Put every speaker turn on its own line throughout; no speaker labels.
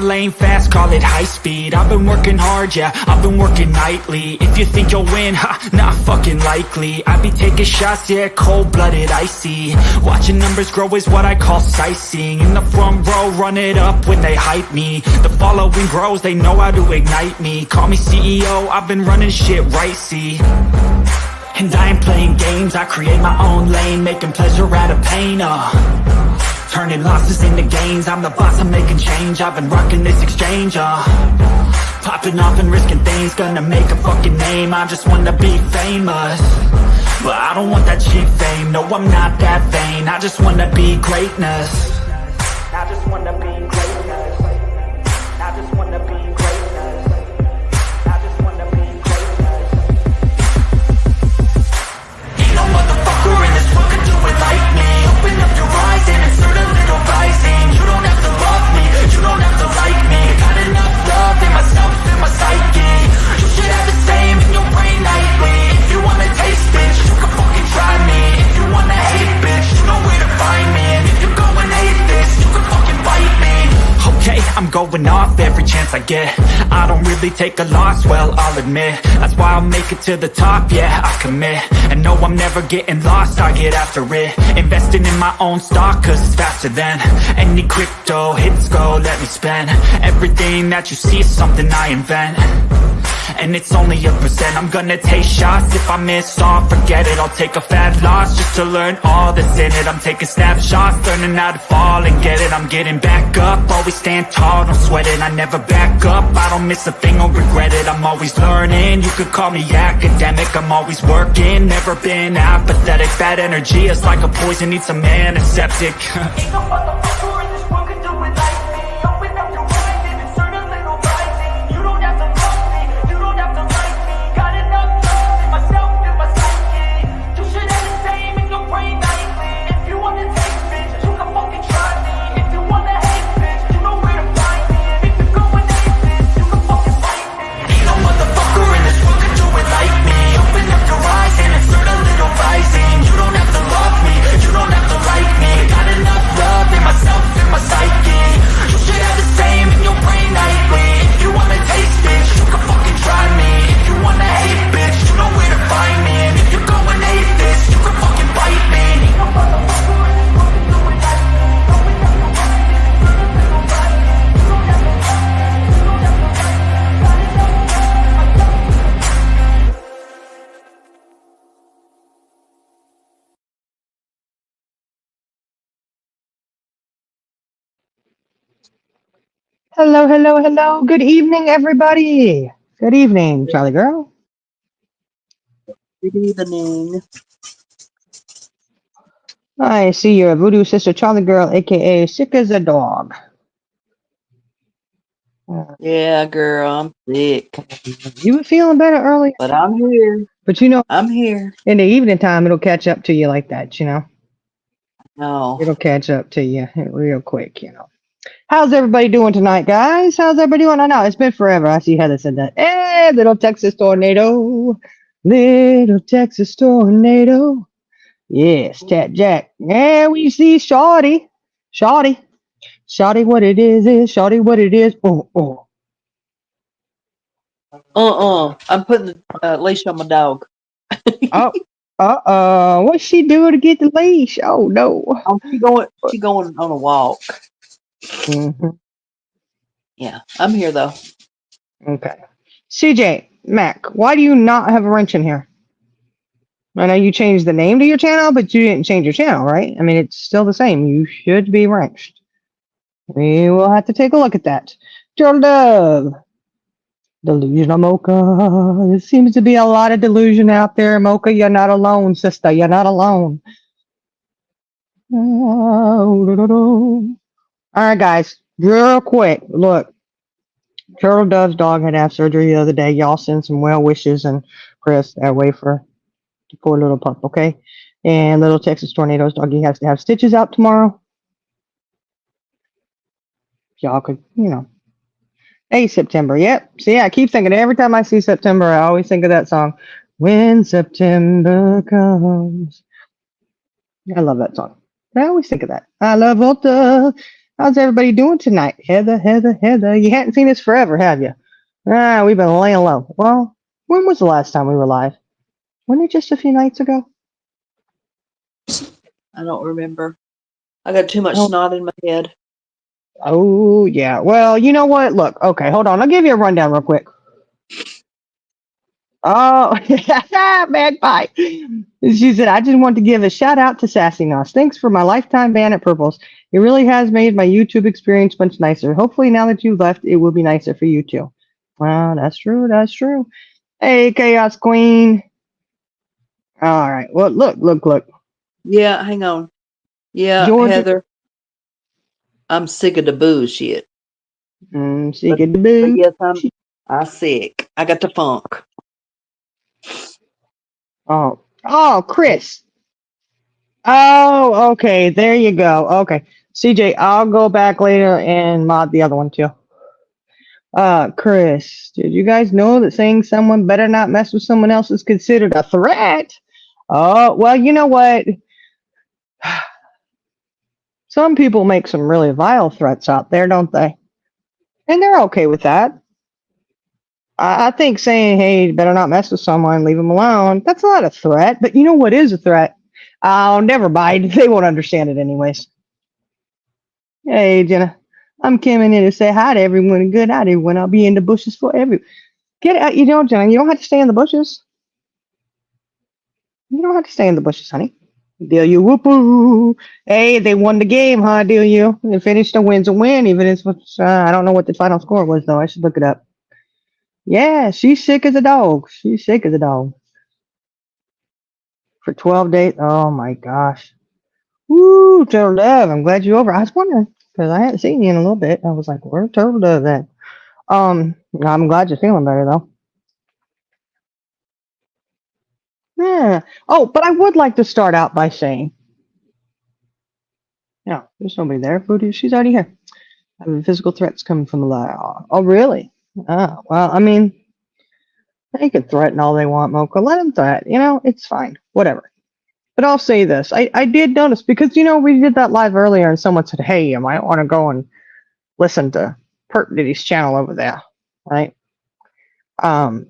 lane fast, call it high speed. I've been working hard, yeah, I've been working nightly. If you think you'll win, ha, not fucking likely. I be taking shots, yeah, cold-blooded, icy. Watching numbers grow is what I call sightseeing. In the front row, run it up when they hype me. The following grows, they know how to ignite me. Call me CEO, I've been running shit right, see. And I ain't playing games, I create my own lane, making pleasure out of pain, turning losses into gains. I'm the boss, I'm making change. I've been rocking this exchange, popping off and risking things. Gonna make a fucking name. I just wanna be famous, but I don't want that cheap fame. No, I'm not that vain. I just wanna be greatness. I just wanna be greatness. I just wanna be greatness. I just wanna be greatness. Ain't no motherfucker in this world can do it like me. Open up your eyes and insert a little rising. You don't have to love me, you don't have to like me. Got enough love in myself, in my psyche. You should have the same in your brain nightly. If you wanna taste, bitch, you can fucking try me. If you wanna hate, bitch, you know where to find me. And if you're going hate this, you can fucking bite me. Okay, I'm going off every chance I get. I don't really take a loss, well, I'll admit. That's why I'll make it to the top, yeah, I commit. And no, I'm never getting lost, I get after it. Investing in my own stock, cause it's faster than any crypto hits go, let me spend. Everything that you see is something I invent, and it's only a percent. I'm gonna take shots, if I miss all, forget it. I'll take a fat loss just to learn all that's in it. I'm taking snapshots, learning how to fall and get it. I'm getting back up, always stand tall, don't sweat it. I never back up, I don't miss a thing or regret it. I'm always learning, you could call me academic. I'm always working, never been apathetic. Bad energy is like a poison, needs some antiseptic. Ain't no motherfucker in this world can do it like me. Open up your eyes and insert a little rising. You don't have to love me, you don't have to like me. Got enough love in myself, in my psyche. You should have the same in your brain nightly. If you wanna take, bitch, you can fucking try me. If you wanna hate, bitch, you know where to find me. And if you're going hate this, you can fucking fight me. Ain't no motherfucker in this world can do it like me. Open up your eyes and insert a little rising. You don't have to love me, you don't have to like me. Got enough love in myself, in my psyche. You should have the same in your brain nightly. If you wanna taste, bitch, you can fucking try me. If you wanna hate, bitch, you know where to find me. And if you're going hate this, you can fucking bite me. Ain't no motherfucker in this world can do it like me. Open up your eyes and insert a little rising. You don't have to love me, you don't have to like me. Got enough love in myself, in my psyche.
Hello, hello, hello. Good evening, everybody. Good evening, Charlie girl.
Good evening.
I see your voodoo sister, Charlie girl, aka sick as a dog.
Yeah, girl, I'm sick,
You were feeling better early,
but I'm here.
but you know,
I'm here.
in the evening time, it'll catch up to you like that. You know,
No,
it'll catch up to you real quick. You know. How's everybody doing tonight, guys? How's everybody doing? I know it's been forever. I see Heather said that. Hey, little Texas tornado, little Texas tornado. Yes, Chat Jack. Yeah, we see Shorty. Shorty. Shorty, what it is Shorty, what it is. Oh.
I'm putting the leash on my dog.
Oh. What's she doing to get the leash? Oh, no.
Oh, she going on a walk.
Mm-hmm.
Yeah, I'm here though.
Okay. CJ, Mac, why do you not have a wrench in here? I know you changed the name to your channel, but you didn't change your channel, right? I mean, it's still the same. You should be wrenched. We will have to take a look at that. Turtle Dove. Delusional Mocha. There seems to be a lot of delusion out there, Mocha. You're not alone, sister. You're not alone. All right, guys. Real quick. Look. Turtle Dove's dog had to have surgery the other day. Y'all send some well wishes and prayers that way for the poor little pup, okay? And little Texas Tornado's doggy has to have stitches out tomorrow. Y'all could, you know. Hey, September. Yep. See, I keep thinking every time I see September, I always think of that song. When September comes. I love that song. I always think of that. I love Volta. How's everybody doing tonight? Heather, Heather, Heather. You hadn't seen us forever, have you? Ah, we've been laying low. Well, when was the last time we were live? Wasn't it just a few nights ago?
I don't remember. I got too much
Oh,
snot in my head.
oh yeah. Well, you know what? Look, okay, hold on. I'll give you a rundown real quick. Oh, Magpie. She said, I just want to give a shout out to Sassy Nos. Thanks for my lifetime ban at Purples. It really has made my YouTube experience much nicer. Hopefully, now that you've left, it will be nicer for you too. Well, that's true. That's true. Hey, Chaos Queen. All right. Well, look.
Yeah, hang on. Yeah,
Georgia.
Heather, I'm sick of the bullshit.
She
But,
get the
but
boo.
yes, I'm sick. I got the funk.
Oh, Chris. Oh, okay. There you go. Okay. CJ, I'll go back later and mod the other one too. Chris, did you guys know that saying someone better not mess with someone else is considered a threat? Oh, well, you know what? Some people make some really vile threats out there, don't they? And they're okay with that. I think saying, hey, you better not mess with someone, leave them alone, that's not a threat. But you know what is a threat? Oh, never mind. They won't understand it anyways. Hey, Jenna. I'm coming in to say hi to everyone and good night, everyone. I'll be in the bushes for every. Get out. You know, Jenna, you don't have to stay in the bushes. You don't have to stay in the bushes, honey. Deal you whoopoo. Hey, they won the game, huh? Deal you. They finished a win's a win, even if it's, I don't know what the final score was, though. I should look it up. Yeah, she's sick as a dog. She's sick as a dog. For 12 days. Oh my gosh. Woo, Turtle Dove. I'm glad you're over. I was wondering because I hadn't seen you in a little bit. I was like, where's Turtle Dove at? I'm glad you're feeling better though. Yeah. Oh, but I would like to start out by saying, no, there's nobody there. Booty, she's already here. Having physical threats coming from the law. Oh, really? Oh, well, I mean, they can threaten all they want, Mocha. Let them threaten. You know, it's fine. Whatever. But I'll say this. I did notice because, you know, we did that live earlier and someone said, hey, you might want to go and listen to Perk Diddy's channel over there. Right? Um,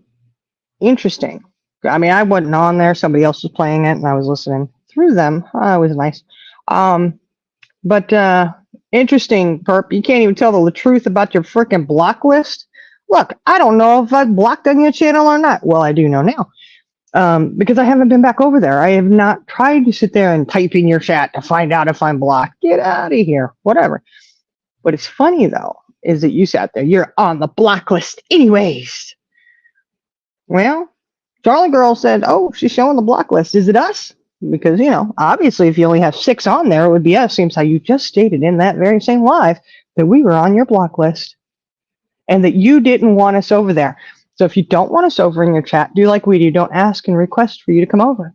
Interesting. I mean, I wasn't on there. Somebody else was playing it and I was listening through them. It was nice. But interesting, Perp. You can't even tell the truth about your freaking block list. Look, I don't know if I blocked on your channel or not. Well, I do know now. Because I haven't been back over there. I have not tried to sit there and type in your chat to find out if I'm blocked. Get out of here. Whatever. What is funny though is that you sat there. You're on the block list anyways. Well, Charlie Girl said, oh, she's showing the block list. Is it us? Because, you know, obviously if you only have 6 on there, it would be us. Seems how you just stated in that very same live that we were on your block list and that you didn't want us over there. So if you don't want us over in your chat, do like we do. Don't ask and request for you to come over.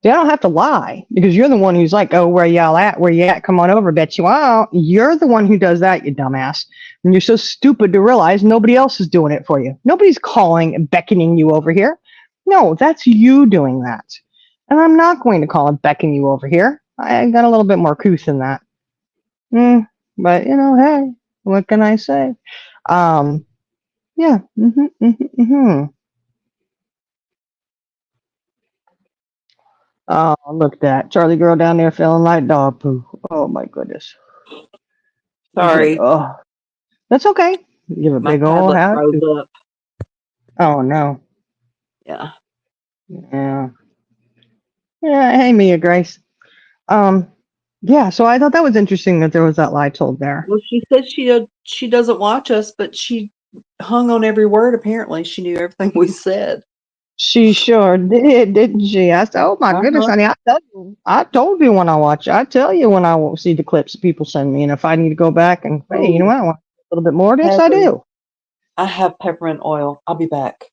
They don't have to lie because you're the one who's like, oh, where y'all at? Where you at? Come on over, bet you won't. You're the one who does that, you dumbass. And you're so stupid to realize nobody else is doing it for you. Nobody's calling and beckoning you over here. No, that's you doing that. And I'm not going to call and beckon you over here. I got a little bit more couth than that. But, you know, hey, what can I say? Yeah. Oh, look at that. Charlie girl down there feeling like dog poo. Oh, my goodness. He's like,
Sorry,
oh, that's okay. Give a
my
big old
tablet
how
froze
to.
up.
Oh, no.
Yeah.
Yeah. Yeah. Hey, Mia Grace. Um, yeah, so I thought that was interesting that there was that lie told there.
Well, she said she doesn't watch us, but she hung on every word. Apparently, she knew everything we said.
She sure did, didn't she? I said, oh my goodness,
Uh-huh.
honey, I told you when I watch. I tell you when I will see the clips people send me, and if I need to go back and hey, you know
Oh,
what, I want a little bit more of this, I
Heather,
do.
I have peppermint oil. I'll be back.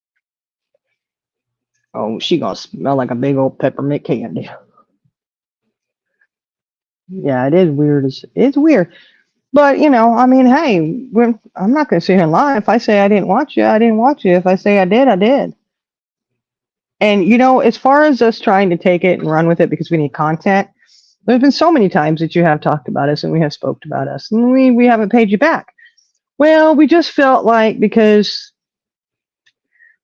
Oh, she gonna smell like a big old peppermint candy. Yeah, it is weird. It's weird, but you know, I mean, hey, I'm not gonna sit here and lie. If I say I didn't watch you, I didn't watch you. If I say I did, I did. And you know, as far as us trying to take it and run with it because we need content, There's been so many times that you have talked about us and we have spoke about us, and we haven't paid you back. Well, we just felt like because,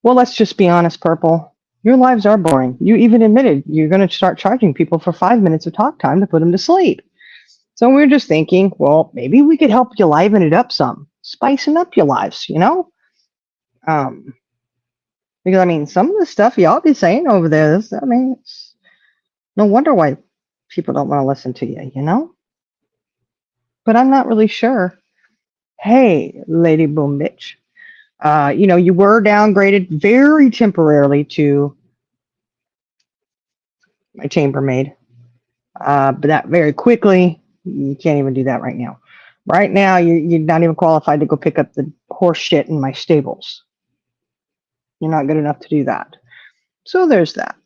well, let's just be honest, Purple. Your lives are boring. You even admitted you're going to start charging people for 5 minutes of talk time to put them to sleep. So we're just thinking, well, maybe we could help you liven it up some, spicing up your lives, you know? Um, because I mean, some of the stuff y'all be saying over there, I mean, it's no wonder why people don't want to listen to you, you know? But I'm not really sure. Hey, Lady Boom Bitch. You were downgraded very temporarily to my chambermaid. But that very quickly, you can't even do that right now. Right now, you're not even qualified to go pick up the horse shit in my stables. You're not good enough to do that. So there's that.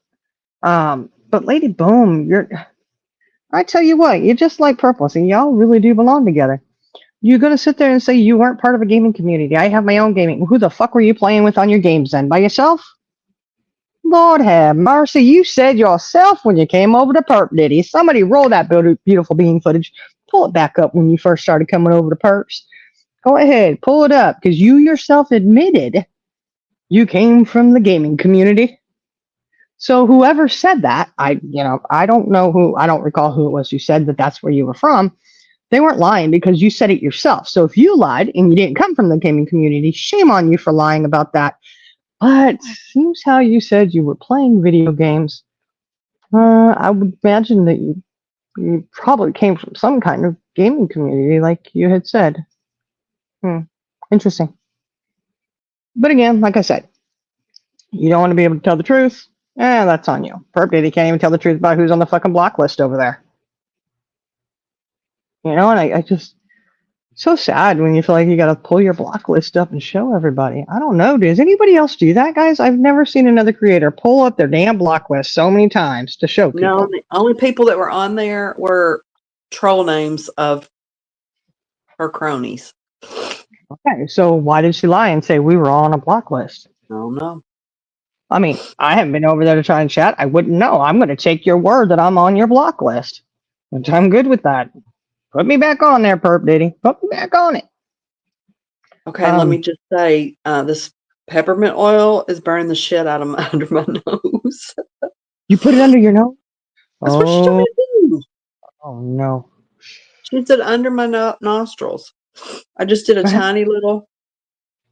But Lady Boom, I tell you what, you're just like Purple, and y'all really do belong together. You're gonna sit there and say you weren't part of a gaming community. I have my own gaming. Who the fuck were you playing with on your games then? By yourself? Lord have mercy, you said yourself when you came over to Perp Diddy. Somebody roll that beautiful bean footage. Pull it back up when you first started coming over to Perps. Go ahead, pull it up, because you yourself admitted you came from the gaming community. So whoever said that, I don't know who, I don't recall who it was who said that that's where you were from. They weren't lying because you said it yourself. So if you lied and you didn't come from the gaming community, shame on you for lying about that. But seems how you said you were playing video games. I would imagine that you probably came from some kind of gaming community, like you had said. Interesting. But again, like I said, you don't want to be able to tell the truth. That's on you. Perp Diddy can't even tell the truth about who's on the fucking block list over there. And I just so sad when you feel like you got to pull your block list up and show everybody. I don't know. Does anybody else do that, guys? I've never seen another creator pull up their damn block list so many times to show people.
No, the only people that were on there were troll names of her cronies.
Okay, so why did she lie and say we were all on a block list?
I don't know.
I mean, I haven't been over there to try and chat. I wouldn't know. I'm going to take your word that I'm on your block list, which I'm good with that. Put me back on there, Perp Diddy. Put me back on it.
Okay, let me just say, this peppermint oil is burning the shit out of my under my nose.
You put it under your nose?
That's what she told me to do.
Oh no.
She said under my nostrils. I just did a tiny little.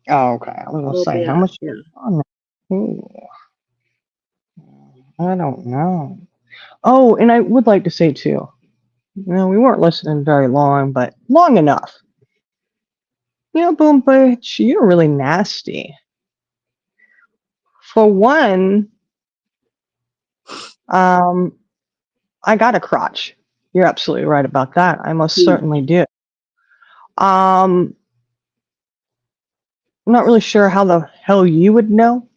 Oh, okay. I was going to say,
bit,
how much
yeah.
on there? Ooh. I don't know. Oh, and I would like to say too, we weren't listening very long, but long enough. Boom Bitch, you're really nasty. For one, I got a crotch. You're absolutely right about that. I most certainly do. I'm not really sure how the hell you would know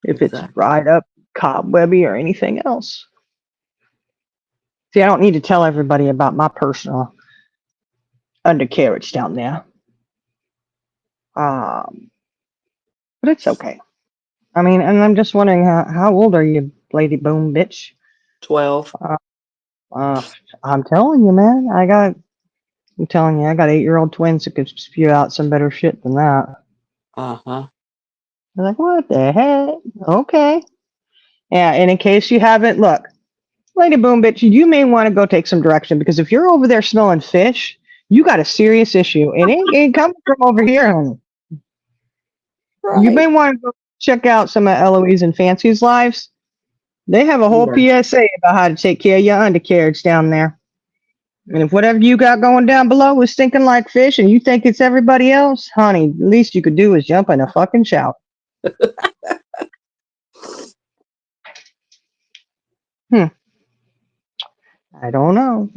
if it's dried up, cobwebby, or anything else. See, I don't need to tell everybody about my personal undercarriage down there. But it's okay. I mean, and I'm just wondering, how old are you, Lady Boom Bitch?
12.
I'm telling you, man. I'm telling you, I got 8-year-old twins that could spew out some better shit than that.
Uh-huh.
I'm like, what the heck? Okay. Yeah, and in case you haven't, look, Lady Boom Bitch, you may want to go take some direction, because if you're over there smelling fish, you got a serious issue. It ain't coming from over here, honey.
Right.
You may want to go check out some of Eloise and Fancy's lives. They have a whole PSA about how to take care of your undercarriage down there. And if whatever you got going down below is stinking like fish and you think it's everybody else, honey, the least you could do is jump in a fucking shower. I don't know.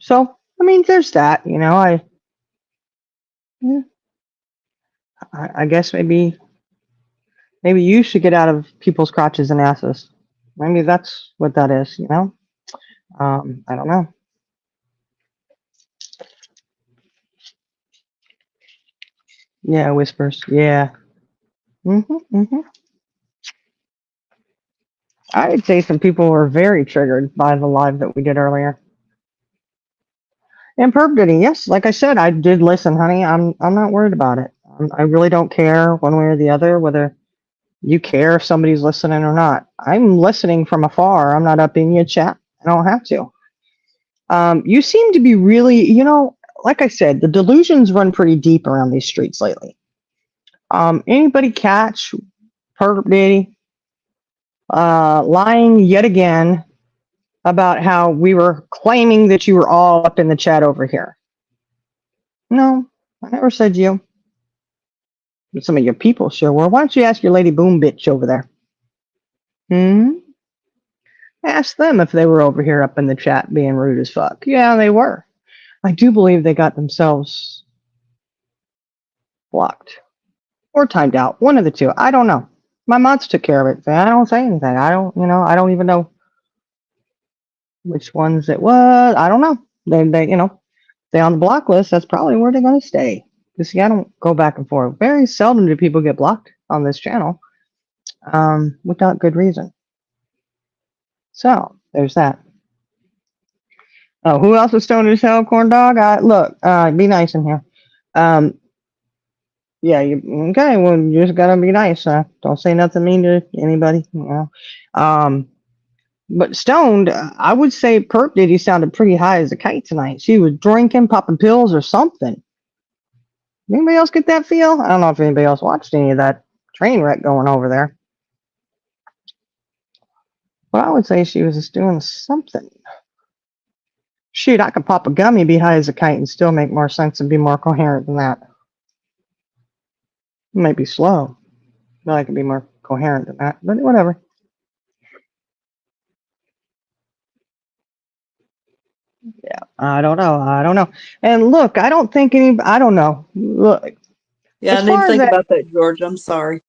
So I mean, there's that. I guess maybe you should get out of people's crotches and asses. Maybe that's what that is. I don't know. Yeah, whispers. Yeah. I'd say some people were very triggered by the live that we did earlier. And Perp Diddy, yes, like I said, I did listen, honey. I'm not worried about it. I really don't care one way or the other whether you care if somebody's listening or not. I'm listening from afar. I'm not up in your chat. I don't have to. You seem to be really, like I said, the delusions run pretty deep around these streets lately. Anybody catch Perp Diddy lying yet again about how we were claiming that you were all up in the chat over here? No, I never said you. But some of your people sure were. Why don't you ask your lady boom bitch over there? Ask them if they were over here up in the chat being rude as fuck. Yeah, they were. I do believe they got themselves blocked or timed out. One of the two. I don't know. My mods took care of it. I don't say anything. I don't even know which ones it was. I don't know. They on the block list. That's probably where they're going to stay. You see, I don't go back and forth. Very seldom do people get blocked on this channel without good reason. So there's that. Oh, who else was stoned as hell, corn dog? Look, be nice in here. Yeah, okay? Well, you just gotta be nice. Don't say nothing mean to anybody. But stoned, I would say Perp Diddy sounded pretty high as a kite tonight. She was drinking, popping pills, or something. Anybody else get that feel? I don't know if anybody else watched any of that train wreck going over there. But I would say she was just doing something. Shoot, I could pop a gummy, be high as a kite, and still make more sense and be more coherent than that. It might be slow, but I could be more coherent than that. But whatever. Yeah, I don't know. And look, I don't think I don't know. Look,
Yeah, I didn't think about that, George. I'm sorry.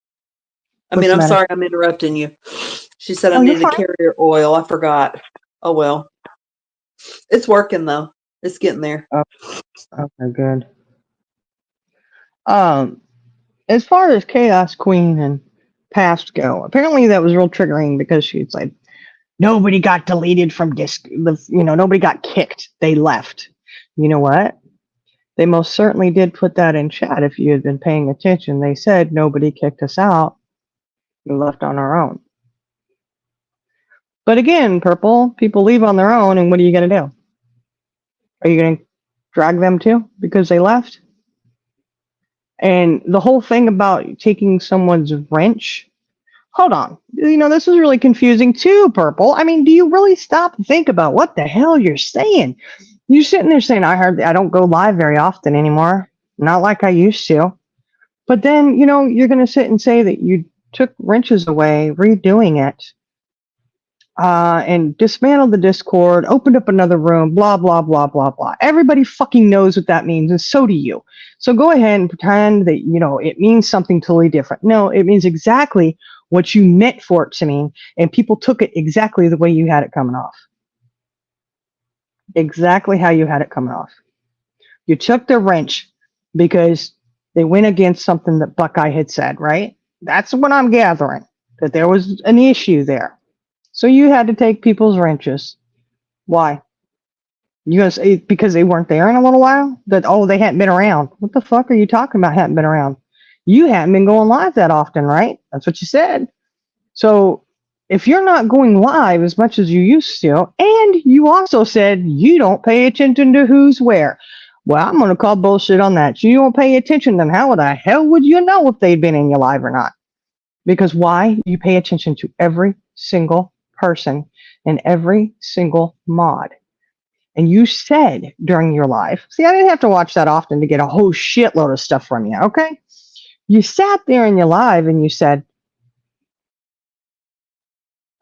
I'm sorry I'm interrupting you. She said I needed a carrier oil. I forgot. Oh, well. It's working, though. It's getting there.
Oh, okay, good. As far as Chaos Queen and Past go, apparently that was real triggering because she's like, nobody got deleted from disc. Nobody got kicked. They left. You know what? They most certainly did put that in chat. If you had been paying attention, they said nobody kicked us out. We left on our own. But again, Purple, people leave on their own, and what are you going to do? Are you going to drag them too because they left? And the whole thing about taking someone's wrench. Hold on. This is really confusing too, Purple. I mean, do you really stop and think about what the hell you're saying? You're sitting there saying, I don't go live very often anymore. Not like I used to. But then, you're going to sit and say that you took wrenches away, redoing it, and dismantled the Discord, opened up another room, blah, blah, blah, blah, blah. Everybody fucking knows what that means, and so do you. So go ahead and pretend that, it means something totally different. No, it means exactly what you meant for it to mean, and people took it exactly the way you had it coming off. Exactly how you had it coming off. You took the wrench because they went against something that Buckeye had said, right? That's what I'm gathering, that there was an issue there. So you had to take people's wrenches. Why? You gonna say because they weren't there in a little while? That, they hadn't been around. What the fuck are you talking about, hadn't been around? You hadn't been going live that often, right? That's what you said. So if you're not going live as much as you used to, and you also said you don't pay attention to who's where. Well, I'm going to call bullshit on that. You don't pay attention, then how the hell would you know if they'd been in your live or not? Because why? You pay attention to every single person and every single mod. And you said during your live, see, I didn't have to watch that often to get a whole shitload of stuff from you, okay? You sat there in your live and you said,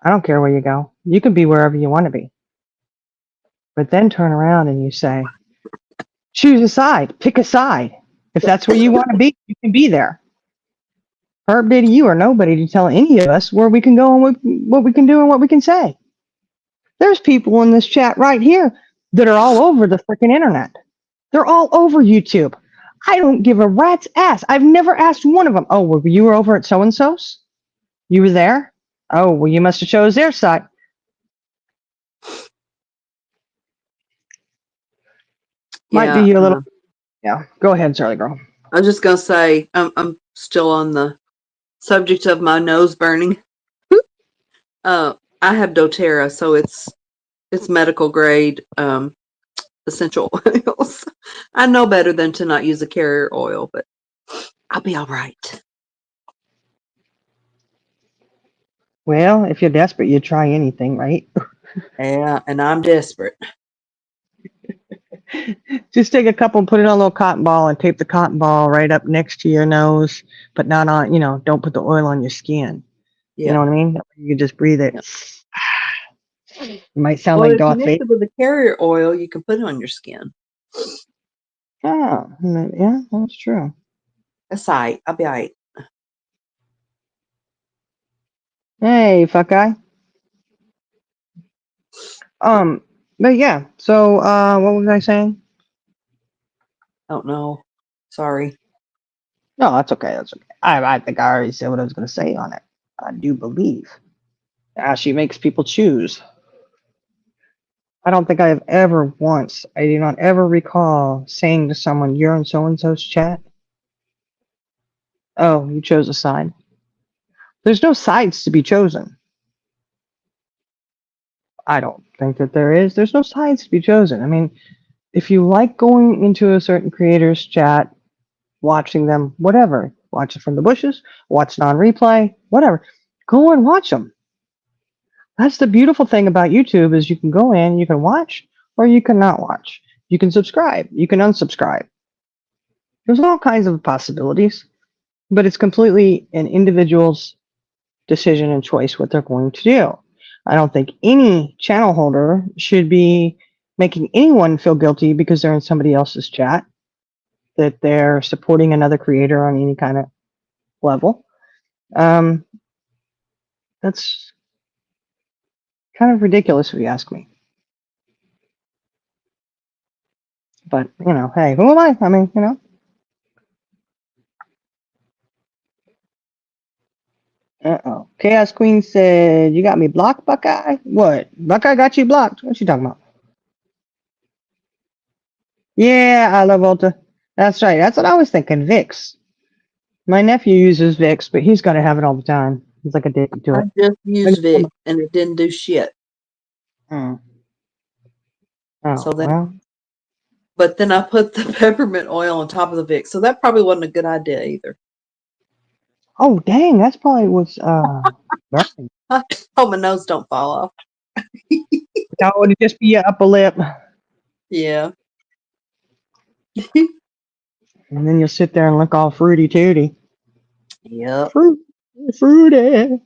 I don't care where you go. You can be wherever you want to be. But then turn around and you say, choose a side, pick a side. If that's where you want to be, you can be there. Herb Diddy, you are nobody to tell any of us where we can go and what we can do and what we can say. There's people in this chat right here that are all over the freaking internet. They're all over YouTube. I don't give a rat's ass. I've never asked one of them, oh, you were over at so-and-so's? You were there? Oh, well, you must have chose their side. Might
Yeah.
be a little. Yeah. Go ahead, Charlie girl.
I was just gonna say I'm still on the subject of my nose burning. I have doTERRA, so it's medical grade essential oils. I know better than to not use a carrier oil, but I'll be all right.
Well, if you're desperate, you try anything, right?
Yeah, and I'm desperate.
Just take a couple and put it on a little cotton ball and tape the cotton ball right up next to your nose, but not on, don't put the oil on your skin. You
Yeah.
know what I mean? You can just breathe it.
Yeah.
It might sound
Well,
like
if you
Darth
mix
Vader.
it with a carrier oil, you can put it on your skin.
Oh, yeah, that's true.
That's all right. I'll be all right.
Hey, fuck guy. But yeah, so what was I saying?
Don't know. Sorry.
No, that's okay. That's okay. I think I already said what I was going to say on it. I do believe. She makes people choose. I don't think I have ever once, I do not ever recall saying to someone, you're in so and so's chat. Oh, you chose a side. There's no sides to be chosen. I don't think that there is. There's no sides to be chosen. I mean, if you like going into a certain creator's chat, watching them, whatever, watch it from the bushes, watch it on replay, whatever, go and watch them. That's the beautiful thing about YouTube is you can go in, you can watch, or you can not watch. You can subscribe, you can unsubscribe. There's all kinds of possibilities, but it's completely an individual's decision and choice what they're going to do. I don't think any channel holder should be making anyone feel guilty because they're in somebody else's chat, that they're supporting another creator on any kind of level. Um, that's kind of ridiculous if you ask me. But, hey, who am I? I mean, Uh-oh. Chaos Queen said, you got me blocked, Buckeye? What? Buckeye got you blocked? What you talking about? Yeah, I love Volta. That's right. That's what I was thinking. Vicks. My nephew uses Vicks, but he's got to have it all the time. He's like addicted to
I
it.
just used Vic and it didn't do shit.
Oh, oh
So then,
well.
but then I put the peppermint oil on top of the Vic. So that probably wasn't a good idea either.
Oh, dang. That's probably what's burning.
Oh, my nose don't fall off.
That would just be your upper lip.
Yeah.
And then you'll sit there and look all fruity tooty.
Yep.
Fruity.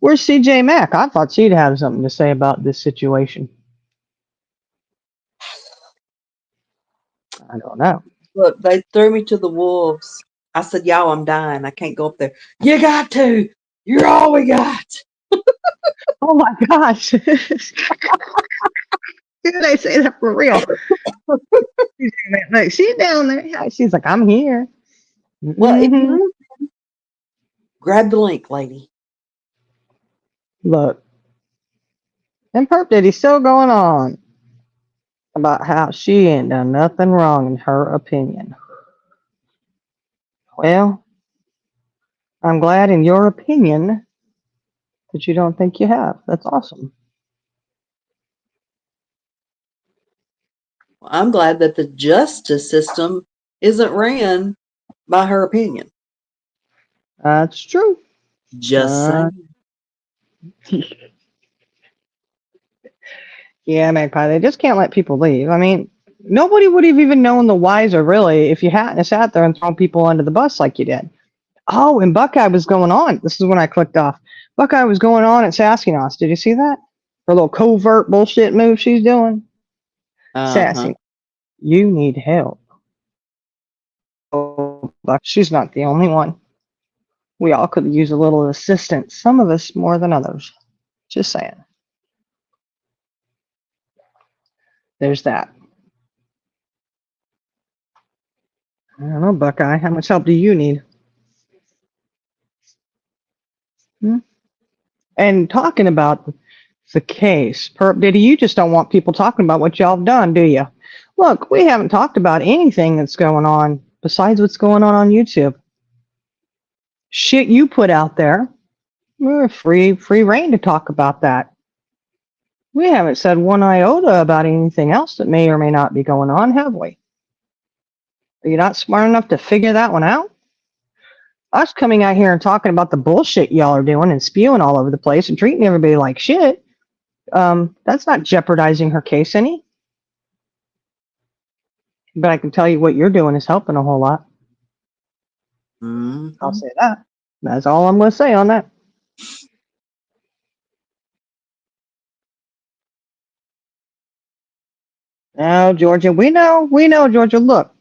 Where's CJ Mack? I thought she'd have something to say about this situation. I don't know.
Look, they threw me to the wolves. I said, y'all, I'm dying. I can't go up there. You got to. You're all we got.
Oh my gosh. Did I say that for real? Like, she's down there. She's like, I'm here.
Well, if
Mm-hmm.
you grab the link, lady.
Look. And Perp Diddy's still going on about how she ain't done nothing wrong in her opinion. Well, I'm glad in your opinion that you don't think you have. That's awesome.
Well, I'm glad that the justice system isn't ran by her opinion.
That's true.
Just saying.
Yeah, Magpie, they just can't let people leave. I mean, nobody would have even known the wiser, really, if you hadn't sat there and thrown people under the bus like you did. Oh, and Buckeye was going on. This is when I clicked off. Buckeye was going on at Saskinos. Did you see that? Her little covert bullshit move she's doing.
Uh-huh.
Sassy, you need help. Oh, Buck, she's not the only one. We all could use a little assistance. Some of us more than others. Just saying. There's that. I don't know, Buckeye. How much help do you need? Hmm? And talking about the case, Perp Diddy, you just don't want people talking about what y'all have done, do you? Look, we haven't talked about anything that's going on besides what's going on YouTube. Shit you put out there, we're free reign to talk about that. We haven't said one iota about anything else that may or may not be going on, have we? Are you not smart enough to figure that one out? Us coming out here and talking about the bullshit y'all are doing and spewing all over the place and treating everybody like shit, that's not jeopardizing her case any. But I can tell you what you're doing is helping a whole lot.
Mm-hmm.
I'll say that. That's all I'm going to say on that. Now, Georgia, we know, Georgia, look,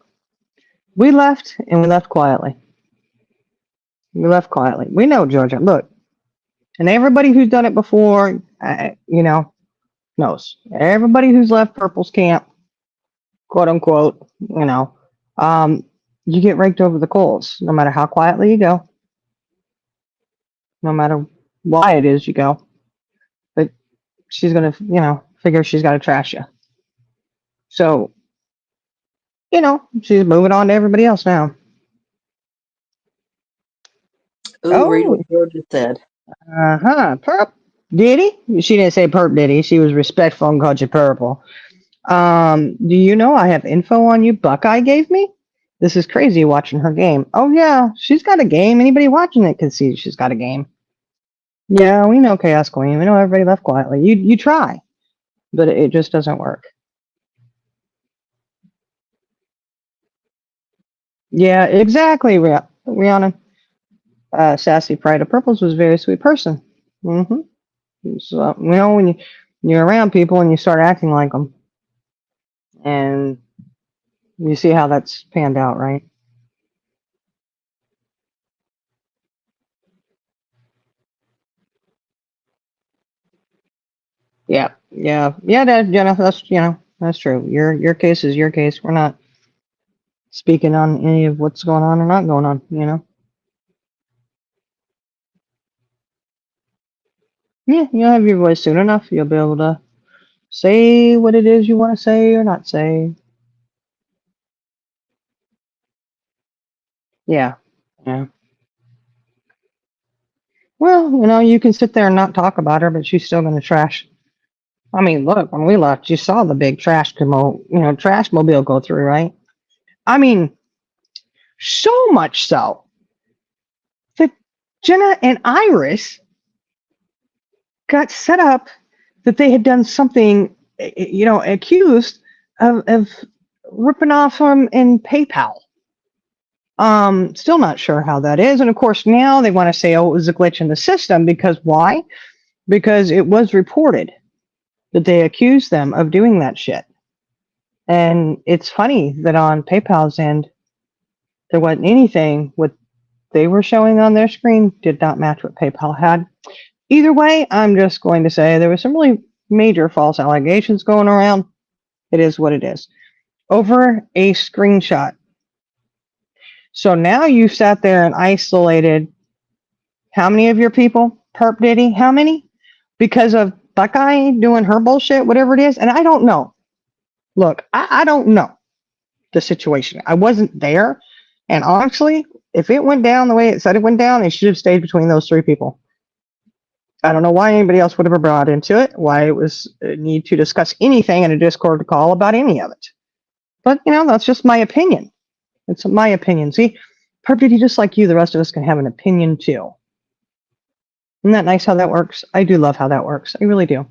we left and we left quietly. We left quietly. We know, Georgia, look, and everybody who's done it before, knows. Everybody who's left Purple's camp, quote unquote, you get raked over the coals, no matter how quietly you go, no matter why it is you go. But she's going to, figure she's got to trash you. So, she's moving on to everybody else now.
Ooh, read what Georgia said.
Perp Diddy? She didn't say Perp Diddy. She was respectful and called you Purple. Do you know I have info on you Buckeye gave me? This is crazy watching her game. Oh, yeah, she's got a game. Anybody watching it can see she's got a game. Yeah, we know Chaos Queen. We know everybody left quietly. You try, but it just doesn't work. Yeah, exactly, Rihanna. Sassy Pride of Purples was a very sweet person. So, when you're around people and you start acting like them, and you see how that's panned out, right? Yeah, Jenna, that's true. Your case is your case. We're not speaking on any of what's going on or not going on. Yeah, you'll have your voice soon enough. You'll be able to say what it is you want to say or not say. Yeah. Well, you can sit there and not talk about her, but she's still going to trash. I mean, look, when we left, you saw the big trash mobile go through, right? I mean, so much so that Jenna and Iris got set up that they had done something, accused of ripping off them in PayPal. Still not sure how that is. And of course, now they want to say, oh, it was a glitch in the system. Because why? Because it was reported that they accused them of doing that shit. And it's funny that on PayPal's end, there wasn't anything. What they were showing on their screen did not match what PayPal had. Either way, I'm just going to say there was some really major false allegations going around. It is what it is. Over a screenshot. So now you sat there and isolated how many of your people? Perp Diddy? How many? Because of Buckeye doing her bullshit, whatever it is. And I don't know. Look, I don't know the situation. I wasn't there. And honestly, if it went down the way it said it went down, it should have stayed between those three people. I don't know why anybody else would have been brought into it, why it was a need to discuss anything in a Discord call about any of it. But, that's just my opinion. It's my opinion. See, Perp Diddy, just like you, the rest of us can have an opinion too. Isn't that nice how that works? I do love how that works. I really do.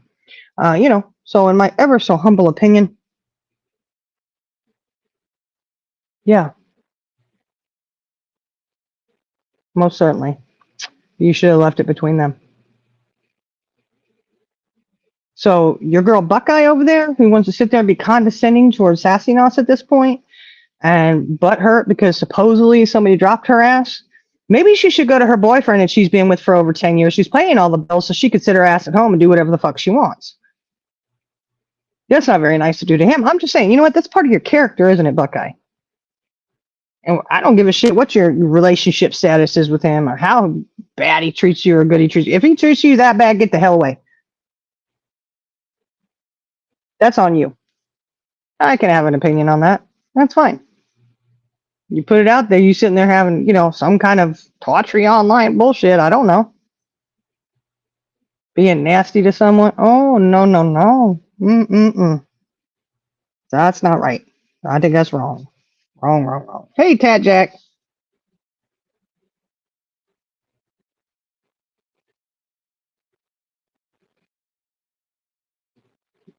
So in my ever so humble opinion, yeah, most certainly. You should have left it between them. So your girl Buckeye over there, who wants to sit there and be condescending towards Sassy Nos at this point, and butthurt because supposedly somebody dropped her ass, maybe she should go to her boyfriend that she's been with for over 10 years. She's paying all the bills, so she could sit her ass at home and do whatever the fuck she wants. That's not very nice to do to him. I'm just saying, you know what? That's part of your character, isn't it, Buckeye? And I don't give a shit what your relationship status is with him or how bad he treats you or good he treats you. If he treats you that bad, get the hell away. That's on you. I can have an opinion on that. That's fine. You put it out there, you sitting there having, some kind of tawdry online bullshit. I don't know. Being nasty to someone. Oh, no, no, no. Mm-mm-mm. That's not right. I think that's wrong. Wrong, wrong, wrong. Hey, Tat Jack.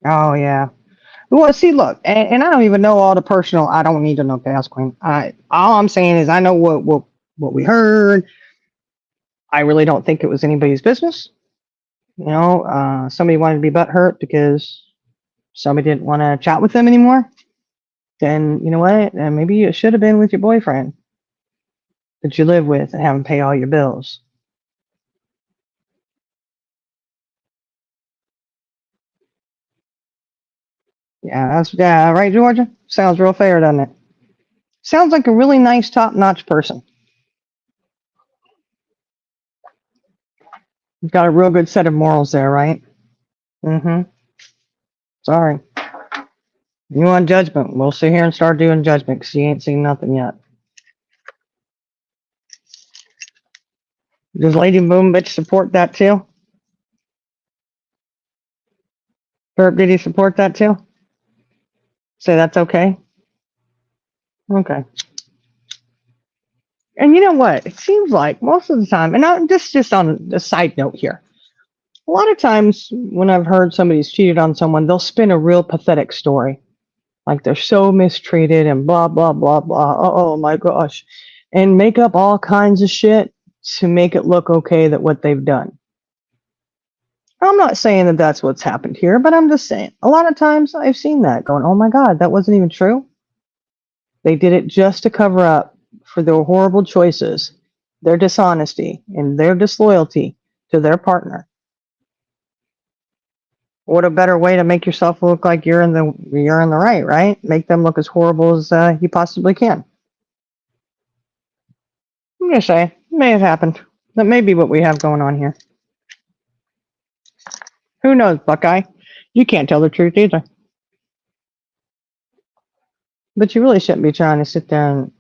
Oh, yeah. Well, see, look, and I don't even know all the personal. I don't need to know Chaos Queen. All I'm saying is I know what we heard. I really don't think it was anybody's business. Somebody wanted to be butthurt because somebody didn't want to chat with them anymore. Then you know what? Maybe it should have been with your boyfriend that you live with and have him pay all your bills. Yeah, right, Georgia. Sounds real fair, doesn't it? Sounds like a really nice, top-notch person. You've got a real good set of morals there, right? Mm-hmm. Sorry. You want judgment? We'll sit here and start doing judgment because you ain't seen nothing yet. Does Lady Boom Bitch support that too? Burp, did he support that too? Say that's okay? Okay. And you know what? It seems like most of the time, and just on a side note here, a lot of times when I've heard somebody's cheated on someone, they'll spin a real pathetic story. Like they're so mistreated and blah, blah, blah, blah. Oh my gosh. And make up all kinds of shit to make it look okay that what they've done. I'm not saying that that's what's happened here, but I'm just saying a lot of times I've seen that going, oh my God, that wasn't even true. They did it just to cover up for their horrible choices, their dishonesty, and their disloyalty to their partner. What a better way to make yourself look like you're in the right, right? Make them look as horrible as you possibly can. I'm gonna say, it may have happened. That may be what we have going on here. Who knows, Buckeye? You can't tell the truth either. But you really shouldn't be trying to sit there and,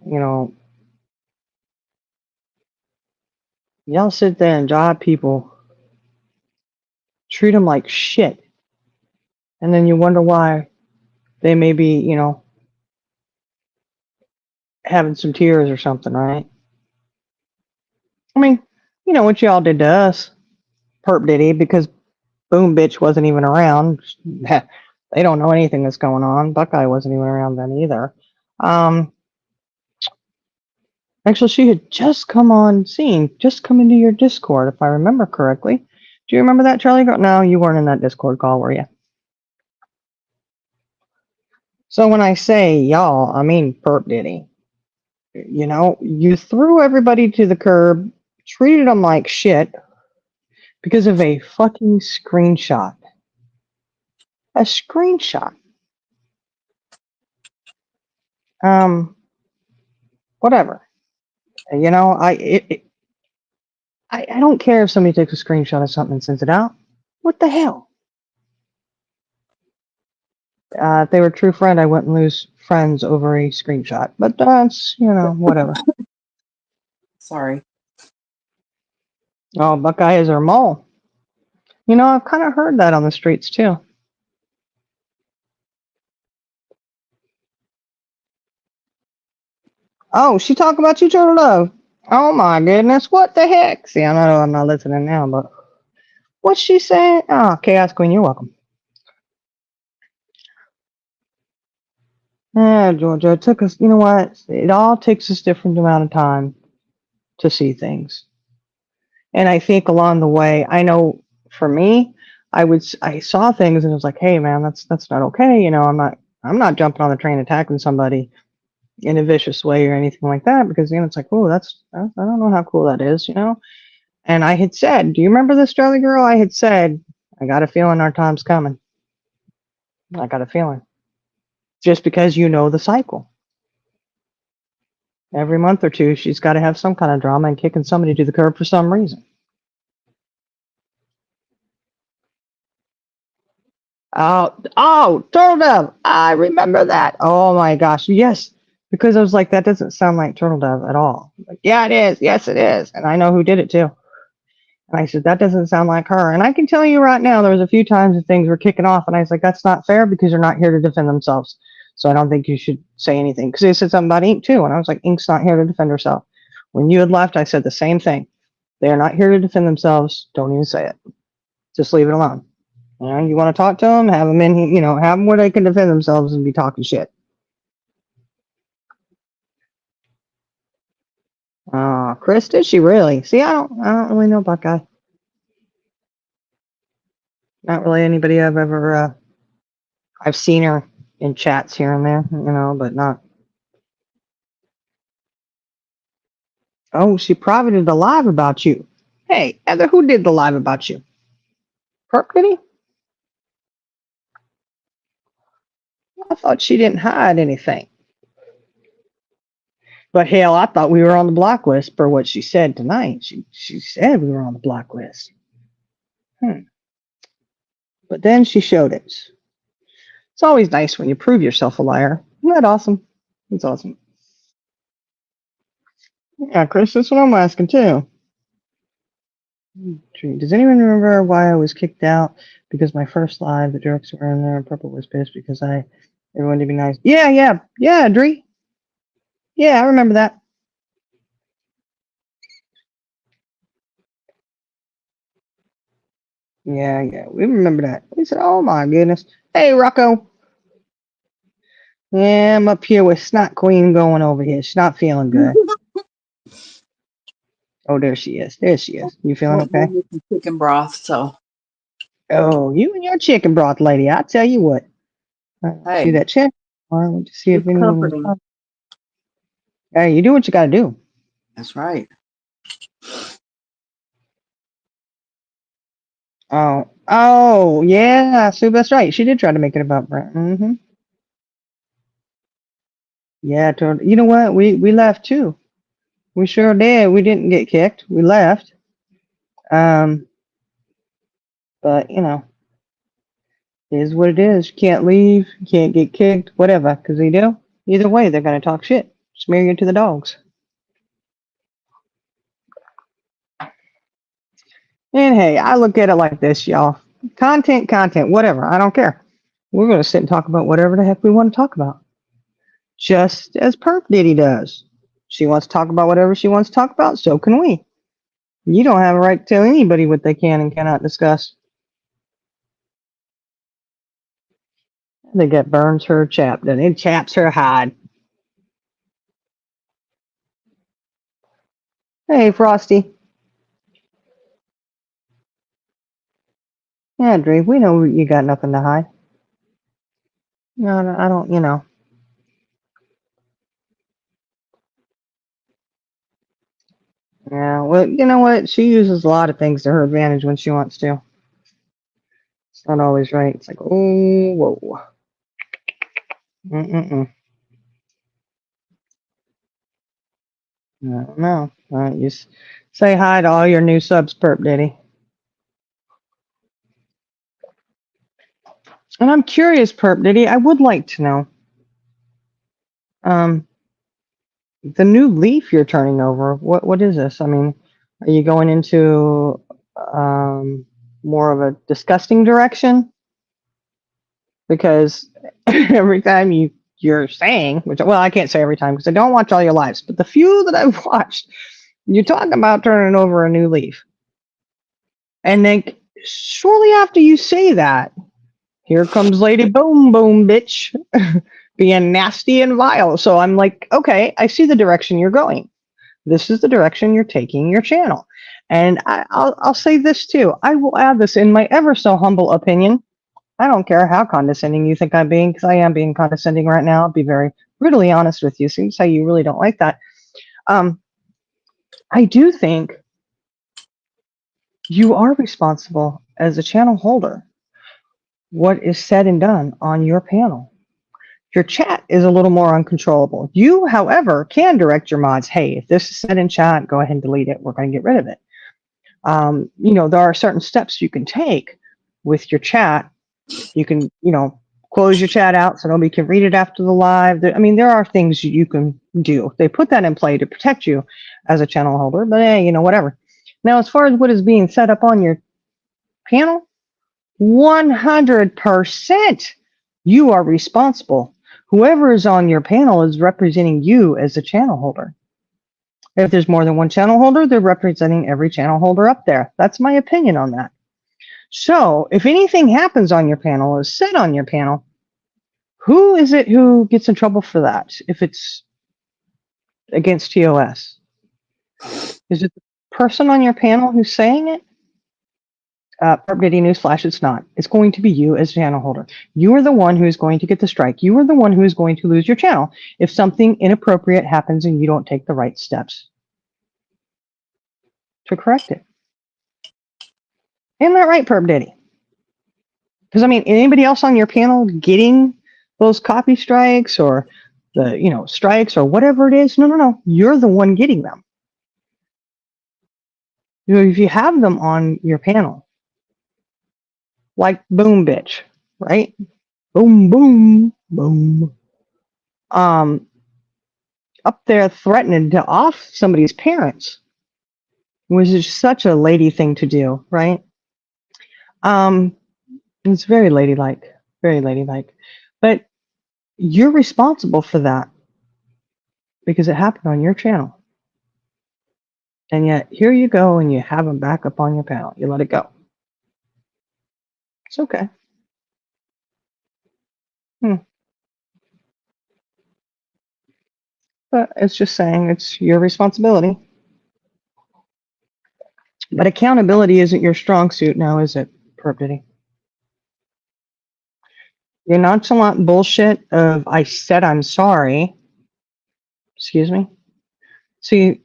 y'all sit there and job people, treat them like shit, and then you wonder why they may be, having some tears or something, right? I mean, what y'all did to us, Perp Diddy, because Boom Bitch wasn't even around. They don't know anything that's going on. Buckeye wasn't even around then either. Actually, she had just come on scene, just come into your Discord, if I remember correctly. Do you remember that, Charlie girl? No, you weren't in that Discord call, were you? So when I say y'all, I mean Perp Diddy. You threw everybody to the curb, treated them like shit because of a fucking screenshot. A screenshot. Whatever. I don't care if somebody takes a screenshot of something and sends it out. What the hell? If they were a true friend, I wouldn't lose friends over a screenshot. But that's, whatever.
Sorry.
Oh, Buckeye is our mole. I've kind of heard that on the streets too. Oh, she talking about you, Turtle Love. Oh my goodness, what the heck? See, I know I'm not listening now, but what's she saying? Oh, Chaos Queen, you're welcome. Yeah, Georgia, it took us, you know what? It all takes us different amount of time to see things. And I think along the way, I know for me, I saw things and it was like, hey man, that's not okay. I'm not jumping on the train attacking somebody in a vicious way or anything like that because it's like, oh, I don't know how cool that is. And I had said, do you remember this, Charlie girl? I had said, I got a feeling our time's coming. I got a feeling. Just because you know the cycle. Every month or two, she's got to have some kind of drama and kicking somebody to the curb for some reason. Oh, Turtle Dove. I remember that. Oh my gosh. Yes. Because I was like, that doesn't sound like Turtle Dove at all. Like, yeah, it is. Yes, it is. And I know who did it too. And I said, that doesn't sound like her. And I can tell you right now, there was a few times that things were kicking off. And I was like, that's not fair because they're not here to defend themselves. So I don't think you should say anything. Because they said something about Ink too. And I was like, Ink's not here to defend herself. When you had left, I said the same thing. They are not here to defend themselves. Don't even say it. Just leave it alone. You know, you want to talk to them, have them in, have them where they can defend themselves and be talking shit. Chris, did she really? See, I don't really know Buckeye. Not really anybody I've seen her in chats here and there, but not. Oh, she probably did the live about you. Hey, Heather, who did the live about you? Perk, did he? I thought she didn't hide anything. But hell, I thought we were on the blacklist for what she said tonight. She said we were on the blacklist. But then she showed it. It's always nice when you prove yourself a liar. Isn't that awesome? It's awesome. Yeah, Chris, that's what I'm asking too. Does anyone remember why I was kicked out? Because my first live, the jerks were in there, and Purple was pissed because everyone to be nice. Yeah, Dree. Yeah, I remember that. Yeah, we remember that. We said, oh my goodness. Hey, Rocco. Yeah, I'm up here with Snot Queen going over here. She's not feeling good. Oh, there she is. There she is. You feeling okay?
Chicken broth, so.
Oh, you and your chicken broth lady. I tell you what.
Hey,
see that check. I want to see if anyone was
comforting.
Hey, you do what you got to do.
That's right.
Oh, yeah, Sue, that's right. She did try to make it about Brent. Mm-hmm. Yeah, you know what? We left too. We sure did. We didn't get kicked. We left. But it is what it is. You can't leave. You can't get kicked. Whatever. Because they do. Either way, they're gonna talk shit. Smear you to the dogs. And hey, I look at it like this, y'all. Content, whatever. I don't care. We're gonna sit and talk about whatever the heck we want to talk about. Just as Perp Diddy does. She wants to talk about whatever she wants to talk about, so can we. You don't have a right to tell anybody what they can and cannot discuss. I think that burns her chap, then it chaps her hide. Hey, Frosty. Yeah, Dre, we know you got nothing to hide. No, I don't. Yeah, well, you know what? She uses a lot of things to her advantage when she wants to. It's not always right. It's like, oh, whoa. Mm-mm-mm. No. All right, you say hi to all your new subs, Perp Diddy. And I'm curious, Perp Diddy, I would like to know. The new leaf you're turning over, what is this? I mean, are you going into more of a disgusting direction? Because every time you're saying, well, I can't say every time because I don't watch all your lives, but the few that I've watched, you talk about turning over a new leaf. And then shortly after you say that, here comes Lady Boom Boom Bitch being nasty and vile. So I'm like, okay, I see the direction you're going. This is the direction you're taking your channel. And I'll say this too. I will add this in my ever so humble opinion. I don't care how condescending you think I'm being, because I am being condescending right now. I'll be very brutally honest with you. Seems how you really don't like that. I do think you are responsible as a channel holder what is said and done on your panel. Your chat is a little more uncontrollable. You, however, can direct your mods, hey, if this is said in chat, go ahead and delete it. We're going to get rid of it. There are certain steps you can take with your chat. You can, close your chat out so nobody can read it after the live. There are things you can do. They put that in play to protect you as a channel holder, but whatever. Now, as far as what is being set up on your panel, 100% you are responsible. Whoever is on your panel is representing you as a channel holder. If there's more than one channel holder, they're representing every channel holder up there. That's my opinion on that. So if anything happens on your panel, is said on your panel, who is it who gets in trouble for that if it's against TOS? Is it the person on your panel who's saying it? Perp newsflash, it's not. It's going to be you as channel holder. You are the one who is going to get the strike. You are the one who is going to lose your channel if something inappropriate happens and you don't take the right steps to correct it. Isn't that right, Perp Diddy? Because anybody else on your panel getting those copy strikes or the strikes or whatever it is? No. You're the one getting them. If you have them on your panel, like Boom Bitch, right? Boom, boom, boom. Up there threatening to off somebody's parents, which is such a lady thing to do, right? It's very ladylike, very ladylike. But you're responsible for that because it happened on your channel. And yet, here you go, and you have them back up on your panel. You let it go. It's okay. But it's just saying it's your responsibility. But accountability isn't your strong suit now, is it, Perp Diddy? Your nonchalant bullshit of, I said I'm sorry. Excuse me? See,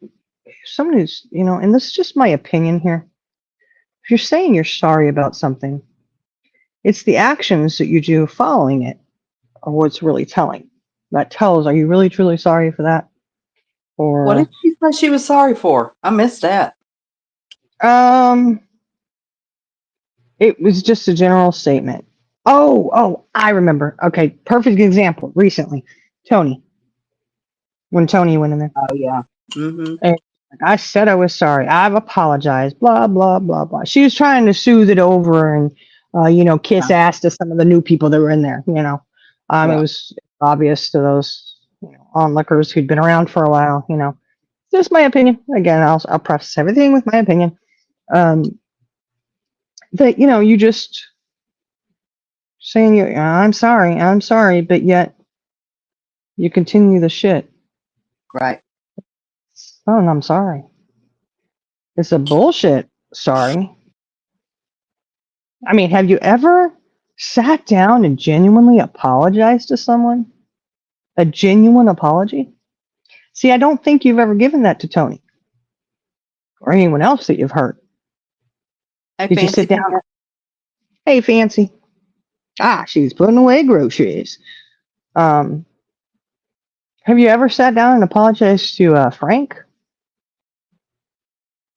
someone who's, and this is just my opinion here. If you're saying you're sorry about something, it's the actions that you do following it are what's really telling. That tells, are you really truly sorry for that? Or
what did she say she was sorry for? I missed that.
It was just a general statement. Oh, I remember. Okay, perfect example. Recently, Tony. When Tony went in there.
Oh yeah. Mm-hmm.
And I said I was sorry. I've apologized. Blah blah blah blah. She was trying to soothe it over and kiss ass to some of the new people that were in there. It was obvious to those onlookers who'd been around for a while. Just my opinion. Again, I'll preface everything with my opinion. That you just saying I'm sorry, but yet you continue the shit.
Right.
Oh, I'm sorry. It's a bullshit sorry. Have you ever sat down and genuinely apologized to someone? A genuine apology? See, I don't think you've ever given that to Tony or anyone else that you've heard.
Hey,
Did you sit down? Hey, Fancy. She's putting away groceries. Have you ever sat down and apologized to Frank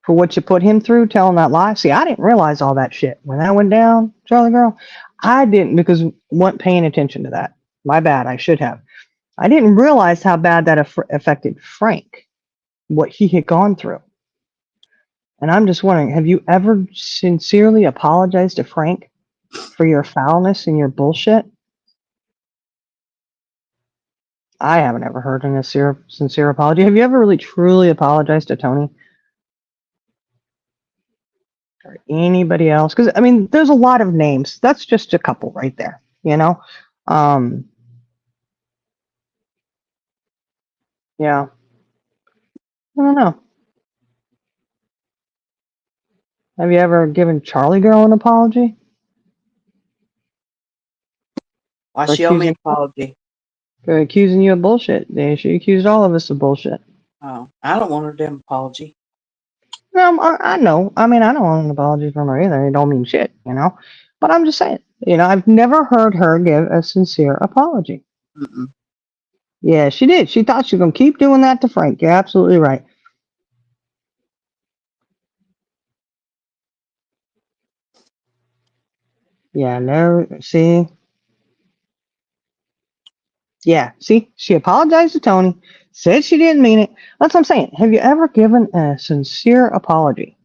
for what you put him through, telling that lie? See, I didn't realize all that shit when that went down, Charlie girl. I didn't because I wasn't paying attention to that. My bad. I should have. I didn't realize how bad that affected Frank, what he had gone through. And I'm just wondering, have you ever sincerely apologized to Frank for your foulness and your bullshit? I haven't ever heard a sincere apology. Have you ever really truly apologized to Tony? Or anybody else? Because, there's a lot of names. That's just a couple right there, Yeah. I don't know. Have you ever given Charlie Girl an apology?
Why she owe me an apology?
For accusing you of bullshit. She accused all of us of bullshit.
Oh, I don't want her damn apology.
No, I know. I don't want an apology from her either. It don't mean shit, But I'm just saying, I've never heard her give a sincere apology.
Mm-mm.
Yeah, she did. She thought she was going to keep doing that to Frank. You're absolutely right. Yeah, no, see? Yeah, see? She apologized to Tony, said she didn't mean it. That's what I'm saying. Have you ever given a sincere apology?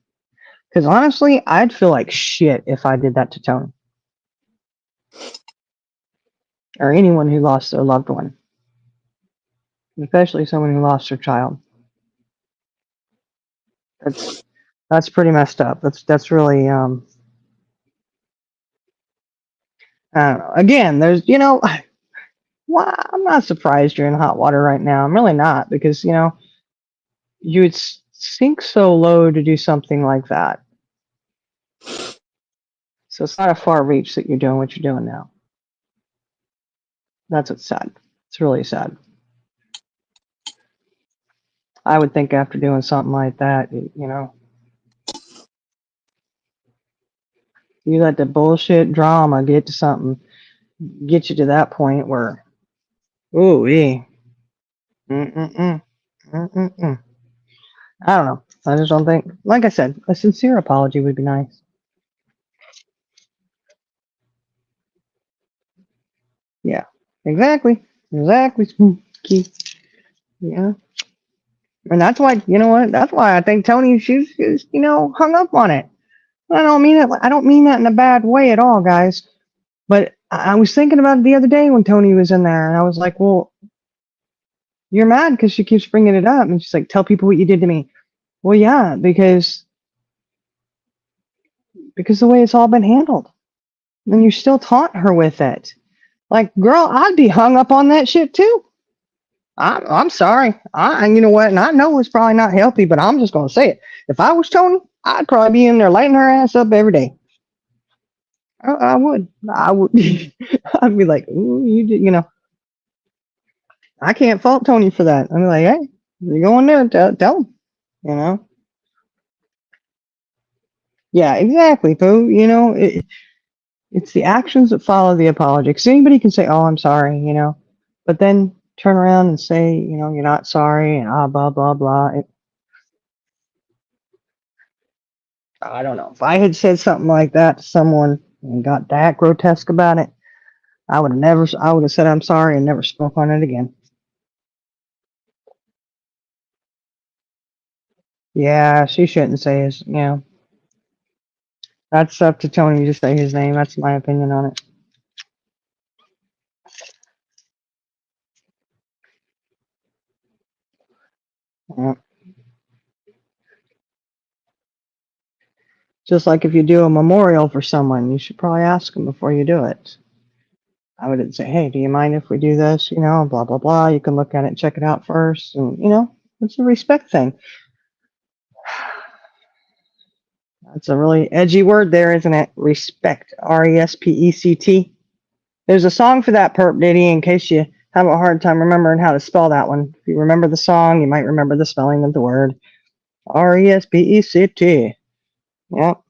Because honestly, I'd feel like shit if I did that to Tony or anyone who lost their loved one, especially someone who lost their child. That's that's pretty messed up. That's really I don't know. Again, there's well, I'm not surprised you're in hot water right now. I'm really not because you would sink so low to do something like that. So it's not a far reach that you're doing what you're doing now. That's what's sad. It's really sad. I would think after doing something like that, you let the bullshit drama get to something, get you to that point where, ooh, mm-mm-mm, mm-mm-mm. I don't know. I just don't think, like I said, a sincere apology would be nice. Yeah, exactly. Exactly. Spooky. Yeah. And that's why, you know what? That's why I think Tony, she's hung up on it. I don't mean it. I don't mean that in a bad way at all, guys. But I was thinking about it the other day when Tony was in there, and I was like, well, you're mad because she keeps bringing it up. And she's like, tell people what you did to me. Well, yeah, because the way it's all been handled. And you still taunt her with it. Like, girl, I'd be hung up on that shit too. I'm sorry. And you know what? And I know it's probably not healthy, but I'm just going to say it. If I was Tony, I'd probably be in there lighting her ass up every day. I would. I would. I'd be like, ooh, you did, I can't fault Tony for that. I'm like, hey, you go in there and tell him, you know? Yeah, exactly, Pooh. It's the actions that follow the apology. Because anybody can say, oh, I'm sorry, but then turn around and say, you're not sorry and blah, blah, blah. I don't know. If I had said something like that to someone and got that grotesque about it, I would have said I'm sorry and never spoke on it again. Yeah, she shouldn't say his, that's up to Tony to say his name. That's my opinion on it. Yeah. Just like if you do a memorial for someone, you should probably ask them before you do it. I wouldn't say, hey, do you mind if we do this? Blah, blah, blah. You can look at it and check it out first. And, it's a respect thing. That's a really edgy word there, isn't it? Respect. RESPECT. There's a song for that, Perp Diddy, in case you have a hard time remembering how to spell that one. If you remember the song, you might remember the spelling of the word. RESPECT. Yep.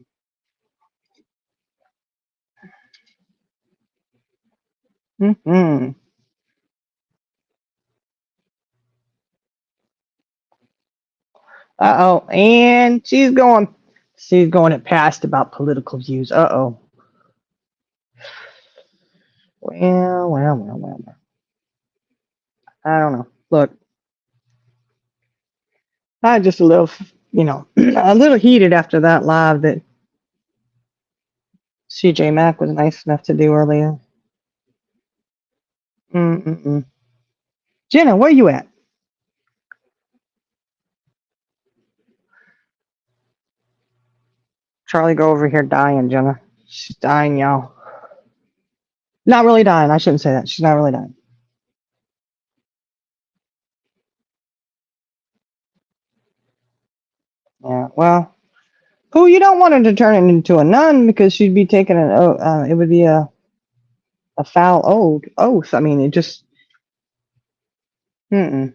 Mm-hmm. Uh-oh. And she's going it past about political views. Uh-oh. Well. I don't know. Look, I just a little, a little heated after that live that CJ Mack was nice enough to do earlier. Mm-mm-mm. Jenna, where you at? Charlie, go over here dying, Jenna. She's dying, y'all. Not really dying. I shouldn't say that. She's not really dying. Yeah, well, who you don't want her to turn it into a nun because she'd be taking it would be a foul oath. I mean, it just, mm-mm.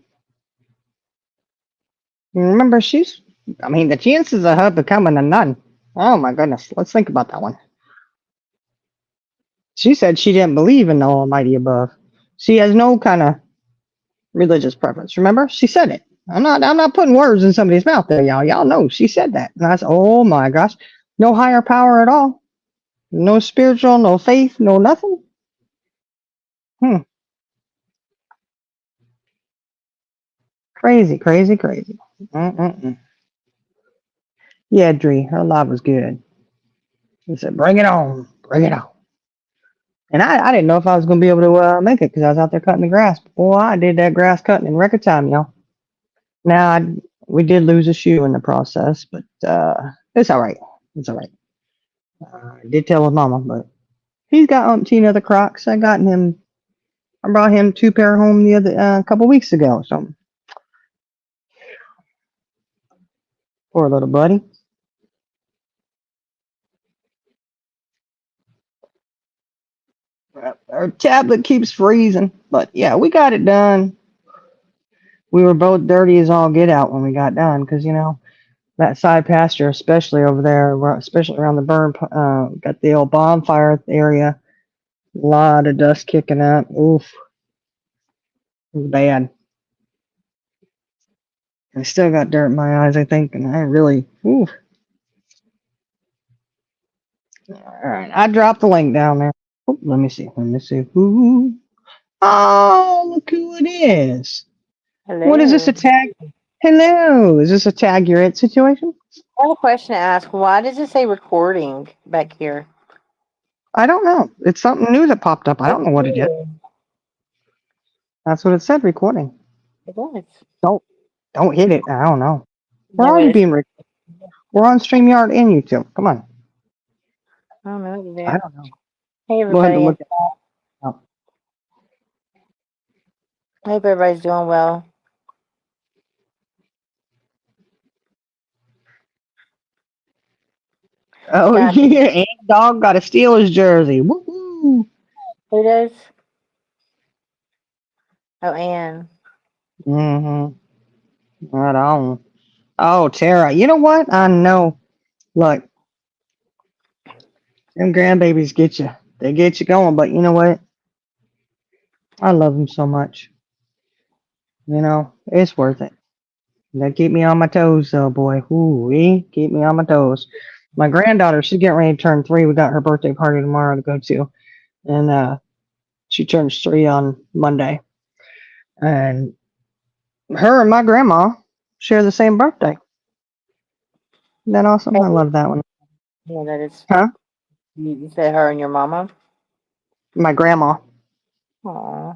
Remember, the chances of her becoming a nun. Oh my goodness. Let's think about that one. She said she didn't believe in the Almighty above. She has no kind of religious preference. Remember, she said it. I'm not putting words in somebody's mouth there, y'all. Y'all know she said that. And I said, oh my gosh, no higher power at all. No spiritual, no faith, no nothing. Hmm. Crazy, crazy, crazy. Mm-mm-mm. Yeah, Dree, her live was good. He said, bring it on, bring it on. And I didn't know if I was going to be able to make it because I was out there cutting the grass. Boy, I did that grass cutting in record time, y'all. Now, we did lose a shoe in the process, but it's all right. It's all right. I did tell his mama, but he's got umpteen other Crocs. I brought him 2 pair home the other couple weeks ago. So poor little buddy. Our tablet keeps freezing, but yeah, we got it done. We were both dirty as all get out when we got done, because that side pasture, especially over there, especially around the burn, got the old bonfire area. A lot of dust kicking up. Oof, it was bad. I still got dirt in my eyes, I think, and I really, oof. All right, I dropped the link down there. Oh, let me see. Let me see. Ooh. Oh, look who it is. What is this,
Hello.
a tag? Hello. Is this a tag you're it situation?
I have a question to ask. Why does it say recording back here?
I don't know. It's something new that popped up. I don't know what it is. That's what it said, recording.
It was.
Don't hit it. I don't know. We're
No,
already
it is.
being recorded. We're on StreamYard and YouTube. Come on.
I don't know what to
I
do.
don't know.
Hey,
We'll have to
everybody.
look it up.
I hope everybody's doing well.
Oh,
God,
yeah. And dog got a Steelers jersey. Woo-hoo.
who does? Oh, Ann.
Mm-hmm. Right on. Oh, Tara. You know what? I know. Look, them grandbabies get you. They get you going, but you know what? I love them so much. It's worth it. They keep me on my toes, though, boy. Ooh, keep me on my toes. My granddaughter, she's getting ready to turn 3. We got her birthday party tomorrow to go to, and she turns 3 on Monday. And her and my grandma share the same birthday. Isn't that awesome? I
Hey,
love that one.
yeah, that is.
Huh?
You said her and your mama?
My grandma.
Aw.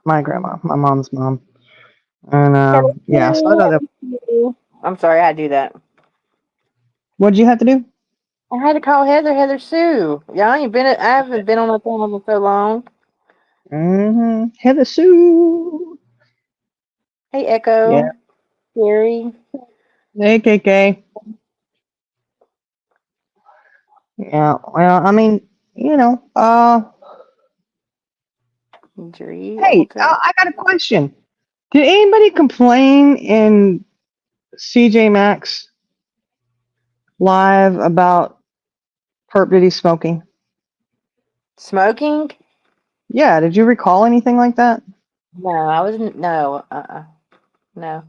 My grandma. My mom's mom. And
Hello,
yeah, so I got that.
Sue. I'm sorry, I do that.
What'd you have to do?
I had to call Heather Sue. Y'all ain't been. I haven't been on the phone in so long.
Heather Sue.
Hey,
Yeah.
Echo. Gary.
Hey, KK. Yeah. Well, I mean, you know, uh,
Dree.
hey, I got a question. Did anybody complain in CJ Maxx live about Perp Diddy smoking?
Smoking?
Yeah, did you recall anything like that?
No, I wasn't. No, no,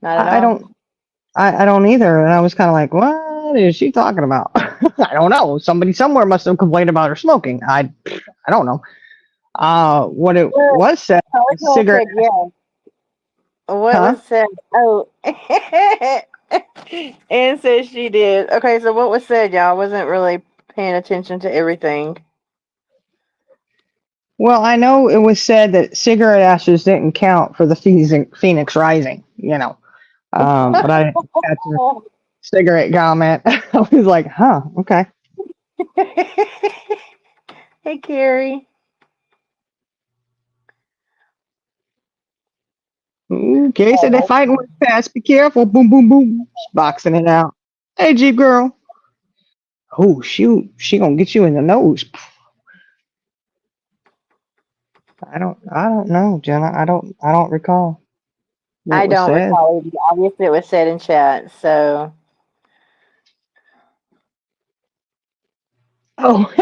not at
I
all.
don't I don't either. And I was kind of like, what is she talking about? I don't know. Somebody somewhere must have complained about her smoking. I don't know. What it
Well,
was said,
Cartel
cigarette,
said yes. What
huh?
was said? Oh, Ann said she did. Okay, so what was said, y'all? I wasn't really paying attention to everything.
Well, I know it was said that cigarette ashes didn't count for the Phoenix Rising, but I didn't catch the cigarette comment. I was like, huh, okay.
Hey, Carrie.
Okay, so they're fighting with fast. Be careful. Boom, boom, boom. Boxing it out. Hey, Jeep girl. Oh, shoot. She gonna get you in the nose. I don't know, Jenna. I don't recall what
I
was
don't
said.
recall. Obviously, it was said in chat. So,
Oh,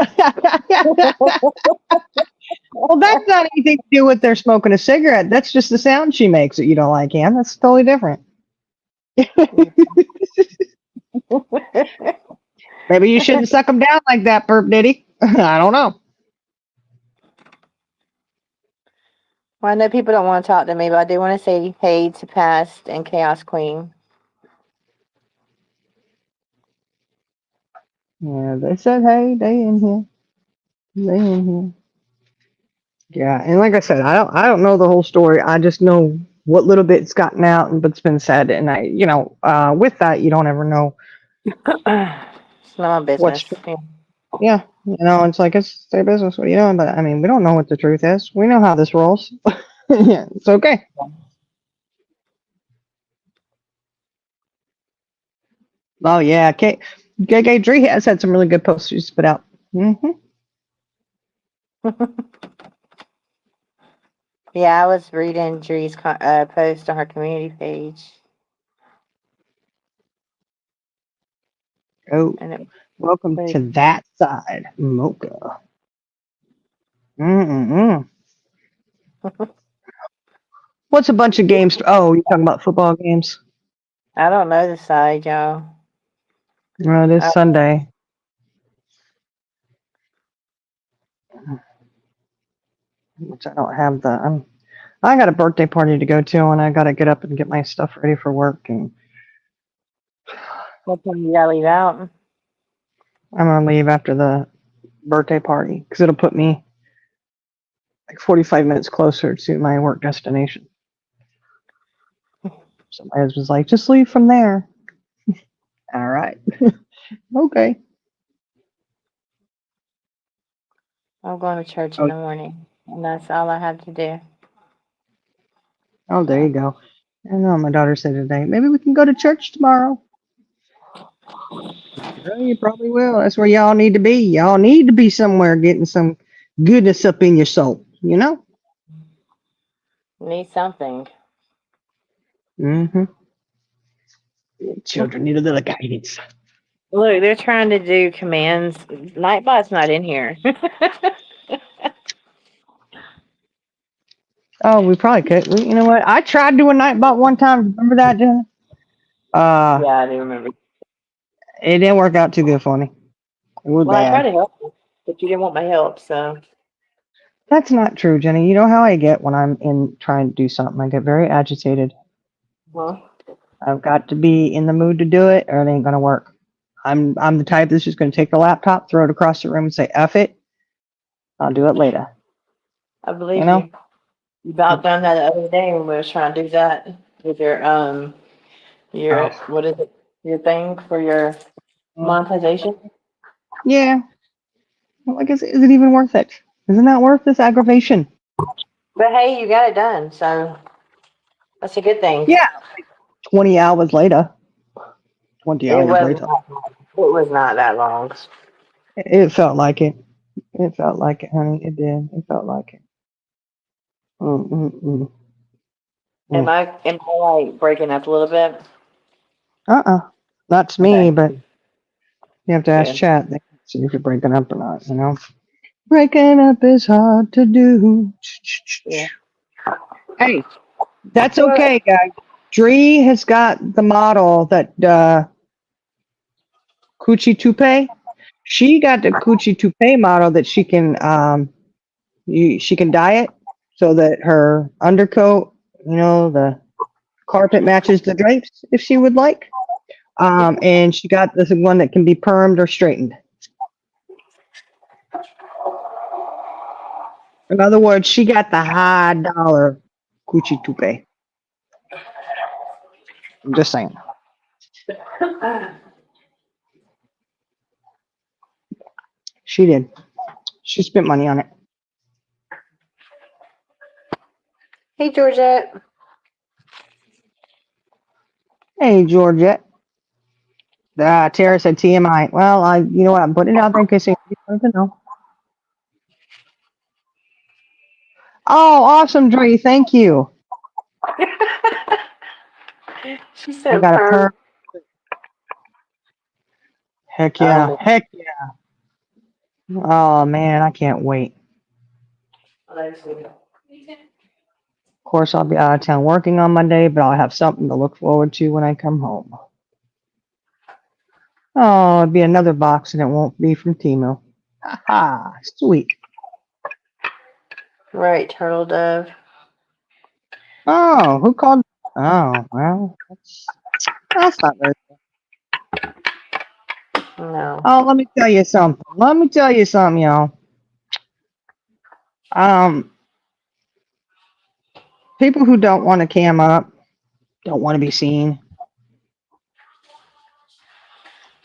Well, that's not anything to do with their smoking a cigarette. That's just the sound she makes that you don't like, Ann. That's totally different. Maybe you shouldn't suck them down like that, Perp Diddy. I don't know.
Well, I know people don't want to talk to me, but I do want to say hey to Past and Chaos Queen.
Yeah, they said, hey, they in here. They in here. Yeah, and like I said, I don't know the whole story. I just know what little bit's gotten out and what's been said, and with that, you don't ever know
It's not my
what's
business.
true. Yeah, it's like it's their business. What are you doing? But I mean, we don't know what the truth is. We know how this rolls. Yeah, it's okay. Oh yeah, KK Dree has had some really good posts she's put out.
Yeah, I was reading Dree's post on her community page,
Oh,
and it
welcome
was
to that side, Mocha. Mm-mm-mm. What's a bunch of games? Oh, you're talking about football games?
I don't know the side, y'all.
It is Sunday. Which I don't have I got a birthday party to go to, and I got to get up and get my stuff ready for work. And
What time you gotta leave out?
I'm gonna leave after the birthday party because it'll put me like 45 minutes closer to my work destination. So my husband's like, just leave from there. All right. Okay.
I'm going to church in the morning, and that's all I have to do.
Oh, there you go. I know my daughter said today, maybe we can go to church tomorrow. Well, you probably will. That's where y'all need to be. Y'all need to be somewhere getting some goodness up in your soul,
Need something.
Mm-hmm. Children need a little guidance.
Look, they're trying to do commands. Nightbot's not in here.
Oh, we probably could. You know what? I tried doing Nightbot one time. Remember that, Jenna?
Yeah, I do remember.
It didn't work out too good for me. It was
Well, I tried
bad.
to help you, but you didn't want my help, so.
That's not true, Jenny. You know how I get when I'm in trying to do something. I get very agitated.
Well,
I've got to be in the mood to do it, or it ain't gonna work. I'm the type that's just gonna take the laptop, throw it across the room, and say, "F it, I'll do it later."
I
You
believe
know?
you. You about done that the other day when we was trying to do that with your
Oh.
what is it? Your thing for your monetization.
Yeah. Well, I guess is it even worth it? Isn't that worth this aggravation?
But hey, you got it done, so that's a good thing.
Yeah. 20 hours later. 20
It
hours
was
later.
not, it was not that long.
It felt like it. It felt like it, honey. It did. It felt like it. Mm, mm, mm.
Am I like breaking up a little bit?
Uh-uh. Not to me,
Okay,
but you have to ask
good.
chat. They can see if you're breaking up or not. Breaking up is hard to do.
Yeah.
Hey, that's
What?
okay, guys. Dree has got the model that Coochie Toupe. She got the Coochie Toupe model that she can she can dye it so that her undercoat, the carpet matches the drapes if she would like. And she got this one that can be permed or straightened. In other words, she got the high dollar Coochie Toupe. I'm just saying. She did. She spent money on it.
Hey, Georgette.
Hey, Georgette. Tara said TMI. Well, you know what? I'm putting it out there in case anybody wants to know. Oh, awesome, Dre. Thank you.
She
I
said
got a
perm.
perm. Heck yeah. Heck yeah. Oh, man. I can't wait. Of course, I'll be out of town working on Monday, but I'll have something to look forward to when I come home. Oh, it'll be another box, and it won't be from Timo. Ha ha! Sweet.
Right, turtle dove.
Oh, who called? Oh, well, that's not very good.
No.
Oh, let me tell you something. Let me tell you something, y'all. People who don't want to cam up, don't want to be seen.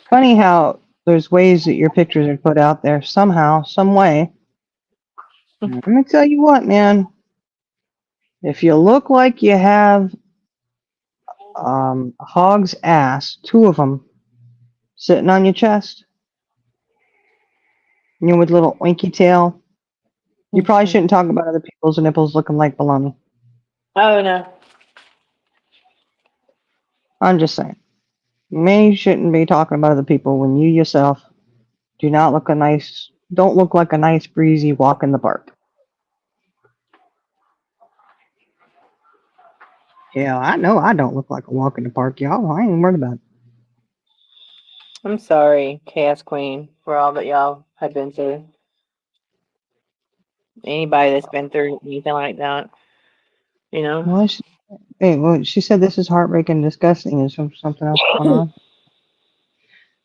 Funny how there's ways that your pictures are put out there somehow, some way. Let me tell you what, man. If you look like you have a hog's ass, two of them, sitting on your chest, with little oinky tail, you probably shouldn't talk about other people's nipples looking like baloney.
Oh no.
I'm just saying. You shouldn't be talking about other people when you yourself don't look like a nice breezy walk in the park. Yeah, I know I don't look like a walk in the park, y'all. I ain't worried about it.
I'm sorry, Chaos Queen, for all that y'all have been through. Anybody that's been through anything like that, you know.
Well, she said this is heartbreaking and disgusting. Is there something else going on?
I don't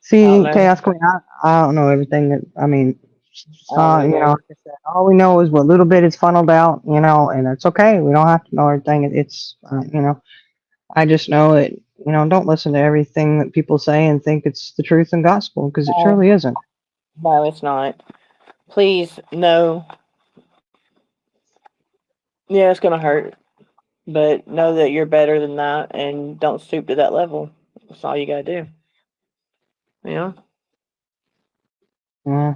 See,
know.
Chaos Queen, I don't know everything that, I mean,
I don't
like
either.
I said, all we know is what little bit is funneled out, and it's okay. We don't have to know everything. It's, I just know that, don't listen to everything that people say and think it's the truth and gospel, because it surely isn't.
No, it's not. Please, no. Yeah, it's gonna hurt, but know that you're better than that, and don't stoop to that level. That's all you gotta do. You know.
Yeah.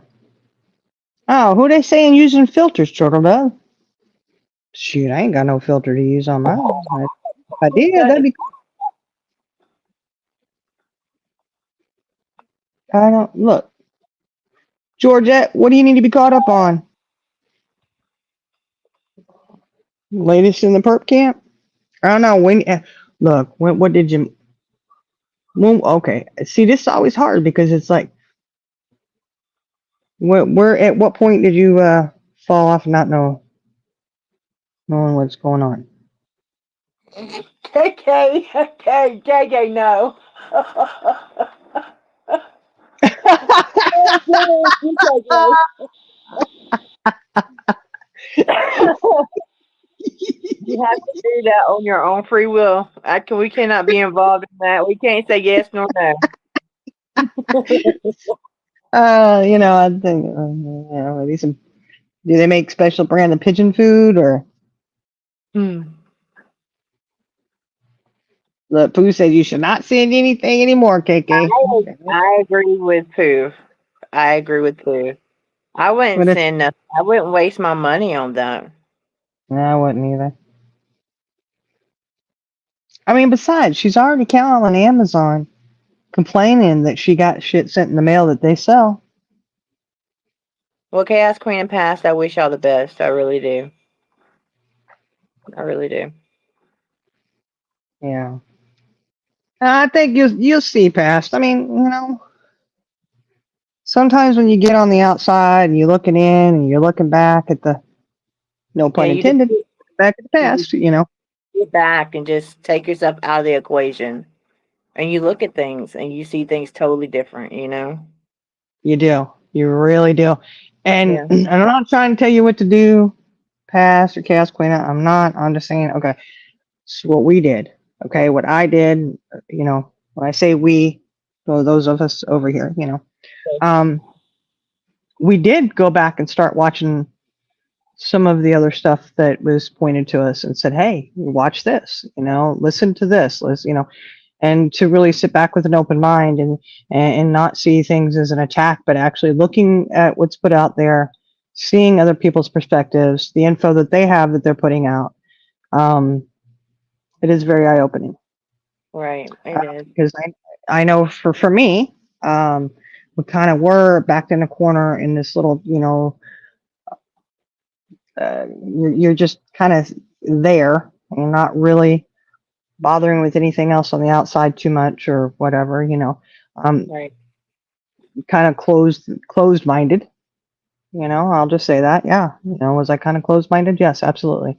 Oh, who they saying using filters, Turtle Dove? Shoot, I ain't got no filter to use on mine. If I did, that'd be cool. I don't, look. Georgette, what do you need to be caught up on? Latest in the perp camp? I don't know. What did you, okay. See, this is always hard because it's like, where at what point did you fall off and not knowing what's going on?
KK, no. You have to do that on your own free will. We cannot be involved in that. We can't say yes nor no.
I think, do they make special brand of pigeon food or? Look, Pooh said you should not send anything anymore, KK.
I agree with Pooh. I agree with Pooh. I wouldn't
But
send nothing. I wouldn't waste my money on that.
I wouldn't either. I mean, besides, she's already counting on Amazon, complaining that she got shit sent in the mail that they sell.
Well, Chaos Queen and Past, I wish y'all the best. I really do. I really do.
Yeah. I think you'll see past. I mean, sometimes when you get on the outside and you're looking in and you're looking back at the, no
Yeah,
pun
you just
intended, back at the past,
get back and just take yourself out of the equation. And you look at things and you see things totally different, you know?
You do. You really do. And
Yeah.
I'm not trying to tell you what to do, past or chaos queen. I'm not. I'm just saying, okay, it's what we did. Okay, what I did, when I say we, well, those of us over here, um, we did go back and start watching some of the other stuff that was pointed to us and said, hey, watch this, listen to this, and to really sit back with an open mind and not see things as an attack, but actually looking at what's put out there, seeing other people's perspectives, the info that they have that they're putting out. It is very eye-opening.
Right. It is.
Because I know for me, we kind of were backed in a corner in this little, you're just kind of there. You're not really bothering with anything else on the outside too much or whatever.
Right.
Kind of closed minded. I'll just say that. Yeah. Was I kind of closed minded? Yes, absolutely.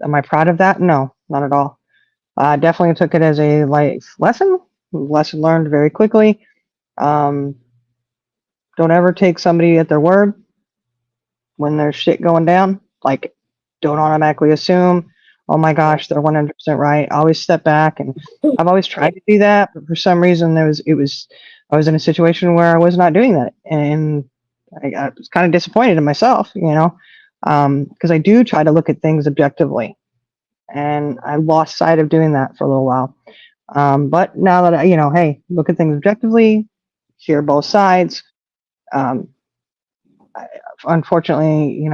Am I proud of that? No, not at all. I definitely took it as a life lesson learned very quickly. Um, don't ever take somebody at their word when there's shit going down. Like, don't automatically assume, oh my
Right.
gosh, they're 100% right. Always step back, and I've always
Yeah.
tried to do that, but for some reason I was in a situation where I was not doing that, and I was kind of disappointed in myself, because I do try to look at things objectively, and I lost sight of doing that for a little while. But now that hey, look at things objectively, hear both sides. Um, Unfortunately,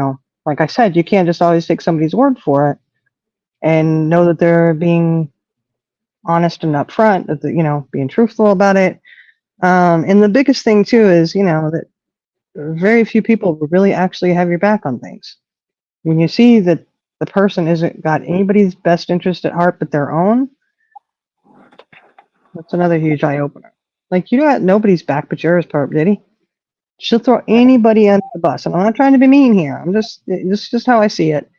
like I said, you can't just always take somebody's word for it and know that they're being honest and upfront, that being truthful about it. And the biggest thing too is, that very few people really actually have your back on things. When you see that the person isn't got anybody's best interest at heart but their own, that's another huge eye opener. Like, you got nobody's back but yours, Perp Diddy. She'll throw
Right.
anybody under the bus. And I'm not trying to be mean here. This is just how I see it.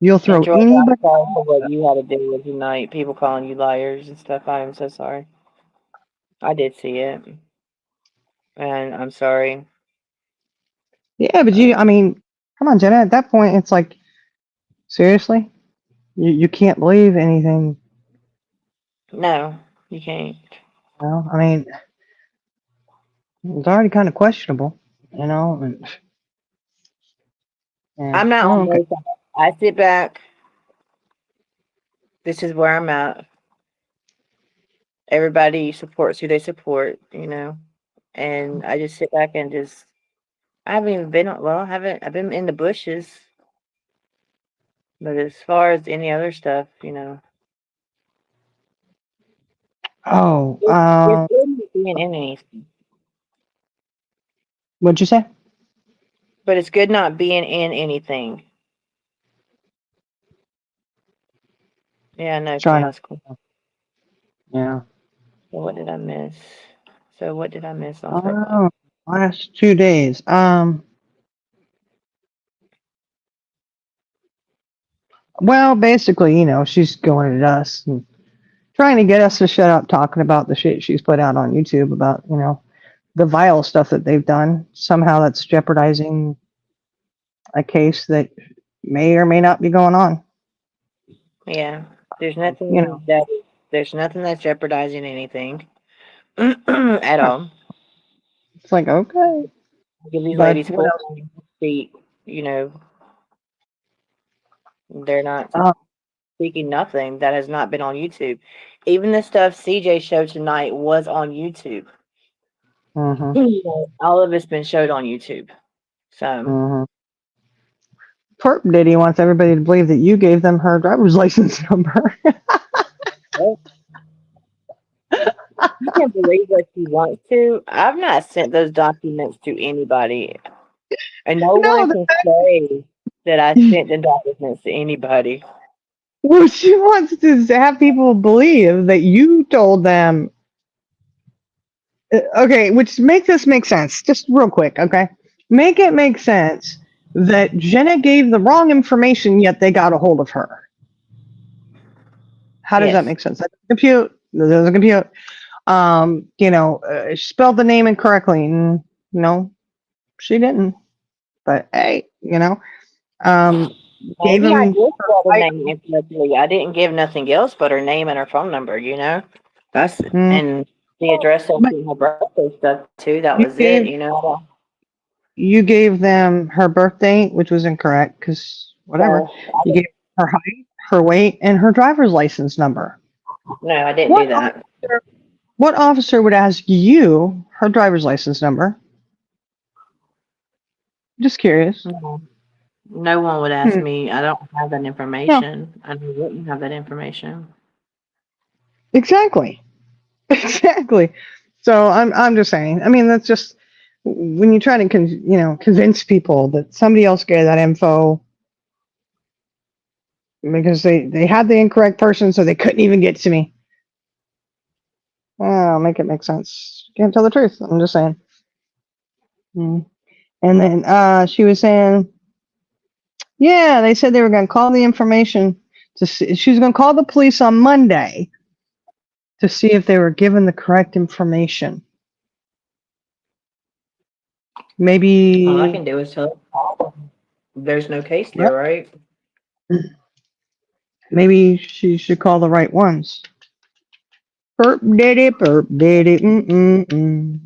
You'll
And
throw
George, I'm
anybody.
sorry for what you had to do with tonight. People calling you liars and stuff. I am so sorry. I did see it, and I'm sorry.
Yeah, but
Uh,
I mean, come on, Jenna. At that point, it's like, seriously? You can't believe anything.
no, you can't.
I mean, it's already kind of questionable, and yeah.
I'm not
Oh,
on
okay.
those. I sit back. This is where I'm at. Everybody supports who they support. And I just sit back and just. I haven't even been on. Well, I haven't. I've been in the bushes, but as far as any other stuff.
Oh,
It's good not being in anything,
what'd you say?
but it's good not being in anything. Yeah, no,
Trying to,
chaos. Cool.
yeah.
So what did I miss? So what did I miss on football?
Oh, last 2 days. Well, basically, she's going at us and trying to get us to shut up talking about the shit she's put out on YouTube about, the vile stuff that they've done. Somehow that's jeopardizing a case that may or may not be going on.
Yeah, there's
You know,
nothing that there's nothing that's jeopardizing anything at
huh,
all.
it's like, okay,
Give these
but
ladies
what
full
else?
feet. They're not
Uh,
speaking nothing that has not been on YouTube. Even the stuff CJ showed tonight was on YouTube.
mm-hmm,
All of it's been showed on YouTube. So
mm-hmm. Perp Diddy wants everybody to believe that you gave them her driver's license number.
well, you can believe what she wants to. I've not sent those documents to anybody. And no one
No,
can say that I sent the documents to anybody.
well, she wants to have people believe that you told them. Okay, which makes this make sense. Just real quick, okay? Make it make sense that Jenna gave the wrong information, yet they got a hold of her. How does that
Yes.
make sense? That doesn't compute. That doesn't compute. She spelled the name incorrectly. And, no, she didn't. But hey, um, gave
Maybe I
him
did
her
spell the
height.
name incorrectly. I didn't give nothing else but her name and her phone number. That's
Mm,
and the address I
but
sent her birthday stuff to. That
you
was it,
gave
you know.
you gave them her birthday, which was incorrect because whatever.
No,
You gave her height, her weight, and her driver's license number.
no, I didn't
What
do that.
what officer would ask you her driver's license number? Just curious.
No. No one would ask
Hmm.
me. I don't have that
No,
information. I wouldn't have that information.
exactly. Exactly. So I'm just saying. I mean, that's just when you try to, convince people that somebody else gave that info because they had the incorrect person, so they couldn't even get to me. Well, make it make sense. Can't tell the truth. I'm just saying. Mm. And then she was saying, yeah, they said they were going to call the information to see. She was going to call the police on Monday to see if they were given the correct information. Maybe.
All I can do is tell them there's no case there,
Yep.
right?
Maybe she should call the right ones. Perp diddy, mm-mm-mm.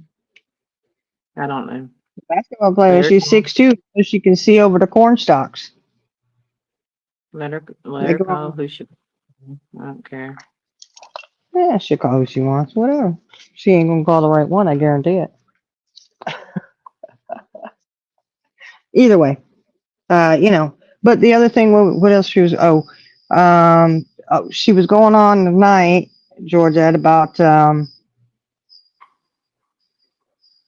I don't know.
Basketball player.
Let her,
She's 6'2", so she can see over the corn stalks.
let her
They go
call
on.
who she. I don't care.
Yeah, she'll call who she wants. Whatever. She ain't gonna call the right one. I guarantee it. Either way, But the other thing, what else she was? She was going on tonight, Georgette, about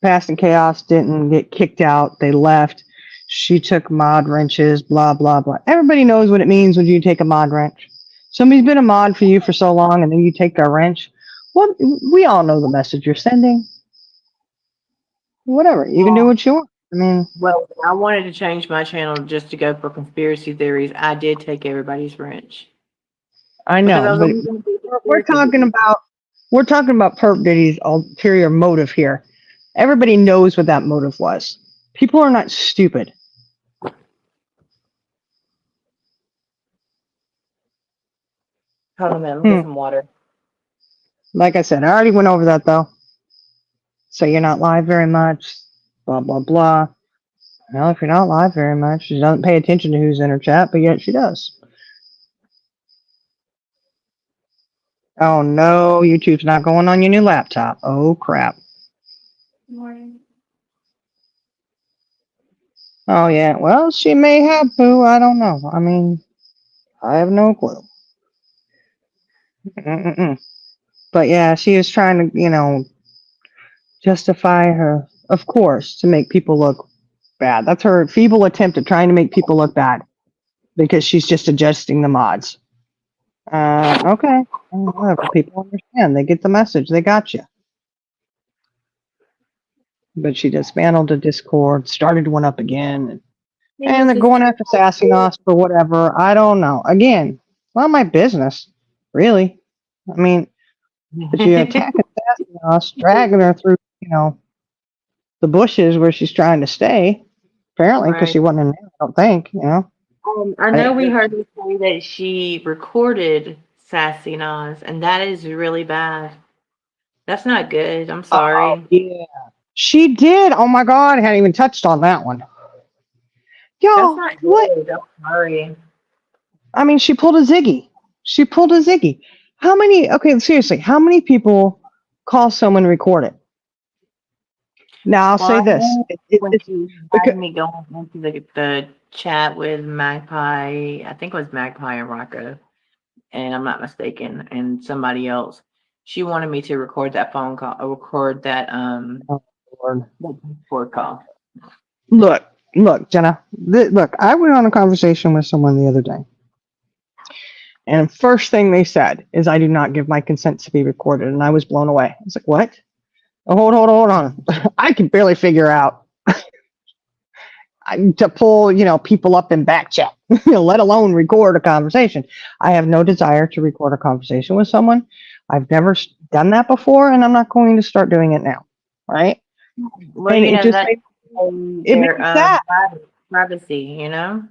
Past and Chaos didn't get kicked out. They left. She took mod wrenches, blah, blah, blah. Everybody knows what it means when you take a mod wrench. Somebody's been a mod for you for so long and then you take their wrench. Well, we all know the message you're sending. Whatever. You can do what you want. I mean,
Well, I wanted to change my channel just to go for conspiracy theories. I did take everybody's wrench
I
because I
know,
was
but
only going to be
we're
conspiracy
talking
theories.
about Perp Diddy's ulterior motive here. Everybody knows what that motive was. People are not stupid.
Hold on a minute, let me get some water.
Like I said, I already went over that though. So you're not live very much. Blah blah blah. Well, if you're not live very much, she doesn't pay attention to who's in her chat, but yet she does. Oh no, YouTube's not going on your new laptop. Oh crap.
Morning.
Oh yeah, well she may have, boo. I don't know. I mean, I have no clue. Mm-mm-mm. But yeah, she was trying to, justify her, of course, to make people look bad. That's her feeble attempt at trying to make people look bad because she's just adjusting the mods. Okay. Whatever. People understand. They get the message. They got you. But she dismantled the Discord, started one up again,
Hey,
and
your
they're going
sister.
after Sassy Nos for whatever. I don't know. Again, not my business, really. I mean, but you're attacking Sassy Nos, dragging her through, the bushes where she's trying to stay. Apparently, because
Right.
she wasn't in there, I don't think,
I know we
I,
heard her say that she recorded Sassy Nas, and that is really bad. That's not good. I'm
oh,
sorry.
yeah. She did. Oh my God. I hadn't even touched on that one.
That's
Y'all,
not
what?
good. I'm sorry.
I mean, she pulled a Ziggy. She pulled a Ziggy. Okay, seriously, how many people call someone recorded? Now, I'll
Well,
say
I
this.
know when
It's
she
because,
invited me going into the chat with Magpie, I think it was Magpie and Rocco, and I'm not mistaken, and somebody else. She wanted me to record that phone call, record that
oh, Lord.
that Discord call.
Look, Jenna, look, I went on a conversation with someone the other day, and first thing they said is, I do not give my consent to be recorded, and I was blown away. I was like, what? Oh, hold on. I can barely figure out to pull, people up in back chat, let alone record a conversation. I have no desire to record a conversation with someone. I've never done that before, and I'm not going to start doing it now. Right?
Well,
And
you
it
know
just
that's
it made
their
me sad.
privacy. You know.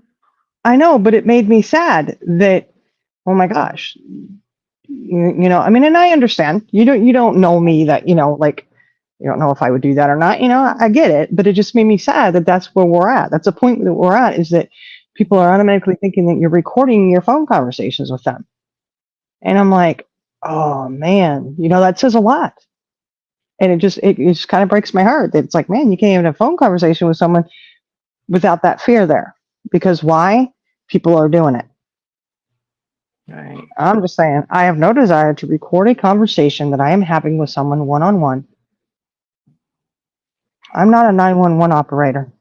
I know, but it made me sad that, oh my gosh, I mean, and I understand you don't know me that, like, you don't know if I would do that or not. I get it, but it just made me sad that that's where we're at. That's the point that we're at, is that people are automatically thinking that you're recording your phone conversations with them. And I'm like, oh man, that says a lot. And it just kind of breaks my heart that it's like, man, you can't even have a phone conversation with someone without that fear there. Because why? People are doing it.
Right.
I'm just saying, I have no desire to record a conversation that I am having with someone one-on-one I'm not a 911 operator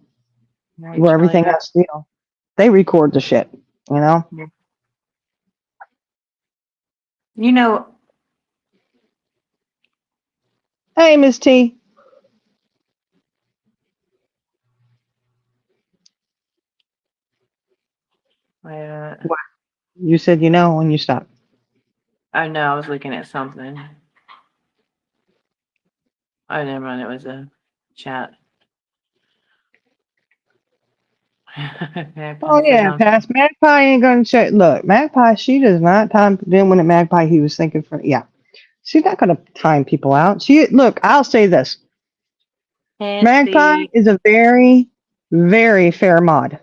Right,
where
Charlie
everything
girl.
has, they record the shit,
Yeah. You know,
Hey, Miss T.
uh,
What? You said when you stopped.
I know I was looking at something. Oh, never mind. It was a chat.
Oh
Magpie says
yeah,
I'm.
Pass. Magpie ain't gonna check. Look, Magpie, she does not time. Then when the Magpie, he was thinking for she's not gonna time people out. Look. I'll say this: Magpie
Fancy.
is a very, very fair mod.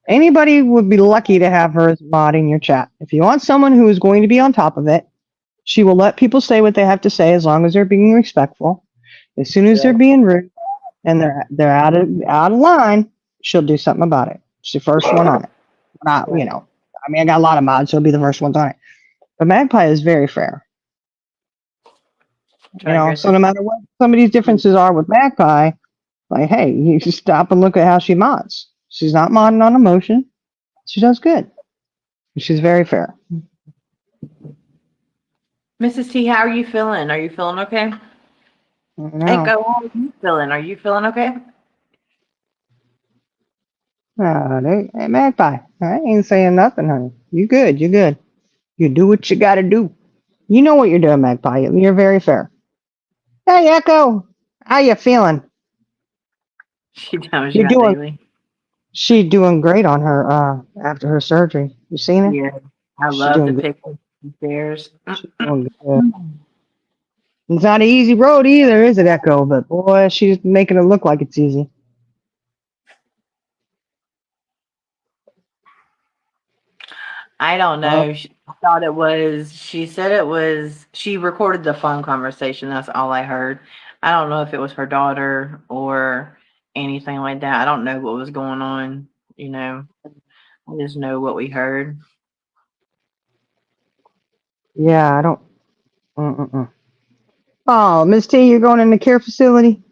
Anybody would be lucky to have her as a mod in your chat. If you want someone who is going to be on top of it, she will let people say what they have to say as long as they're being respectful. As soon as they're being rude and they're out of line, she'll do something about it. She's the first one on it. Not, I mean, I got a lot of mods, so it'll be the first ones on it. But Magpie is very fair.
Charlie Grace
So
says
no matter what some of these differences are with Magpie, like, hey, you just stop and look at how she mods. She's not modding on emotion. She does good. She's very fair.
Mrs. T, how are you feeling? Are you feeling okay?
No,
Echo, how are you feeling? Are you feeling okay?
hey, Magpie, I ain't saying nothing, honey. You good? You good? You do what you got to do. You know what you're doing, Magpie. You're very fair. Hey, Echo, how you feeling?
She tells you
You're
about
doing.
daily.
She doing great on her after her surgery. You seen her?
Yeah, I
She
love the
doing good.
pictures upstairs.
She's doing good. It's not an easy road either, is it, Echo? But boy, she's making it look like it's easy.
I don't
Uh,
know. I thought it was. She said it was. She recorded the phone conversation. That's all I heard. I don't know if it was her daughter or anything like that. I don't know what was going on. You know, I just know what we heard.
yeah, I don't. Mm-mm-mm. Oh, Miss T, you're going in the care facility?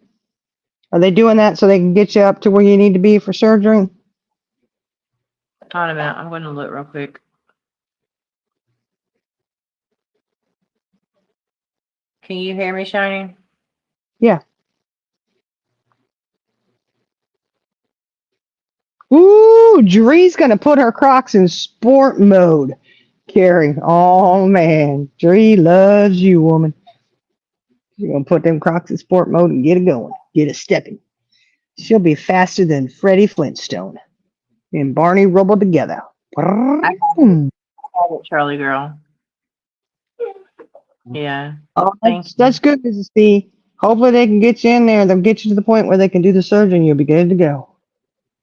Are they doing that so they can get you up to where you need to be for surgery?
Hold on a minute. I'm going to look real quick. Can you hear me, Shiny?
Yeah. Ooh, Dree's gonna put her Crocs in sport mode. Carrie, oh man, Dree loves you, woman. She's gonna put them Crocs in sport mode and get it going, get it stepping. She'll be faster than Freddie Flintstone and Barney Rubble together.
I
Oh,
called it Charlie Girl. Yeah. Thank
that's
you.
good, Mrs. T. Hopefully they can get you in there. They'll get you to the point where they can do the surgery and you'll be good to go.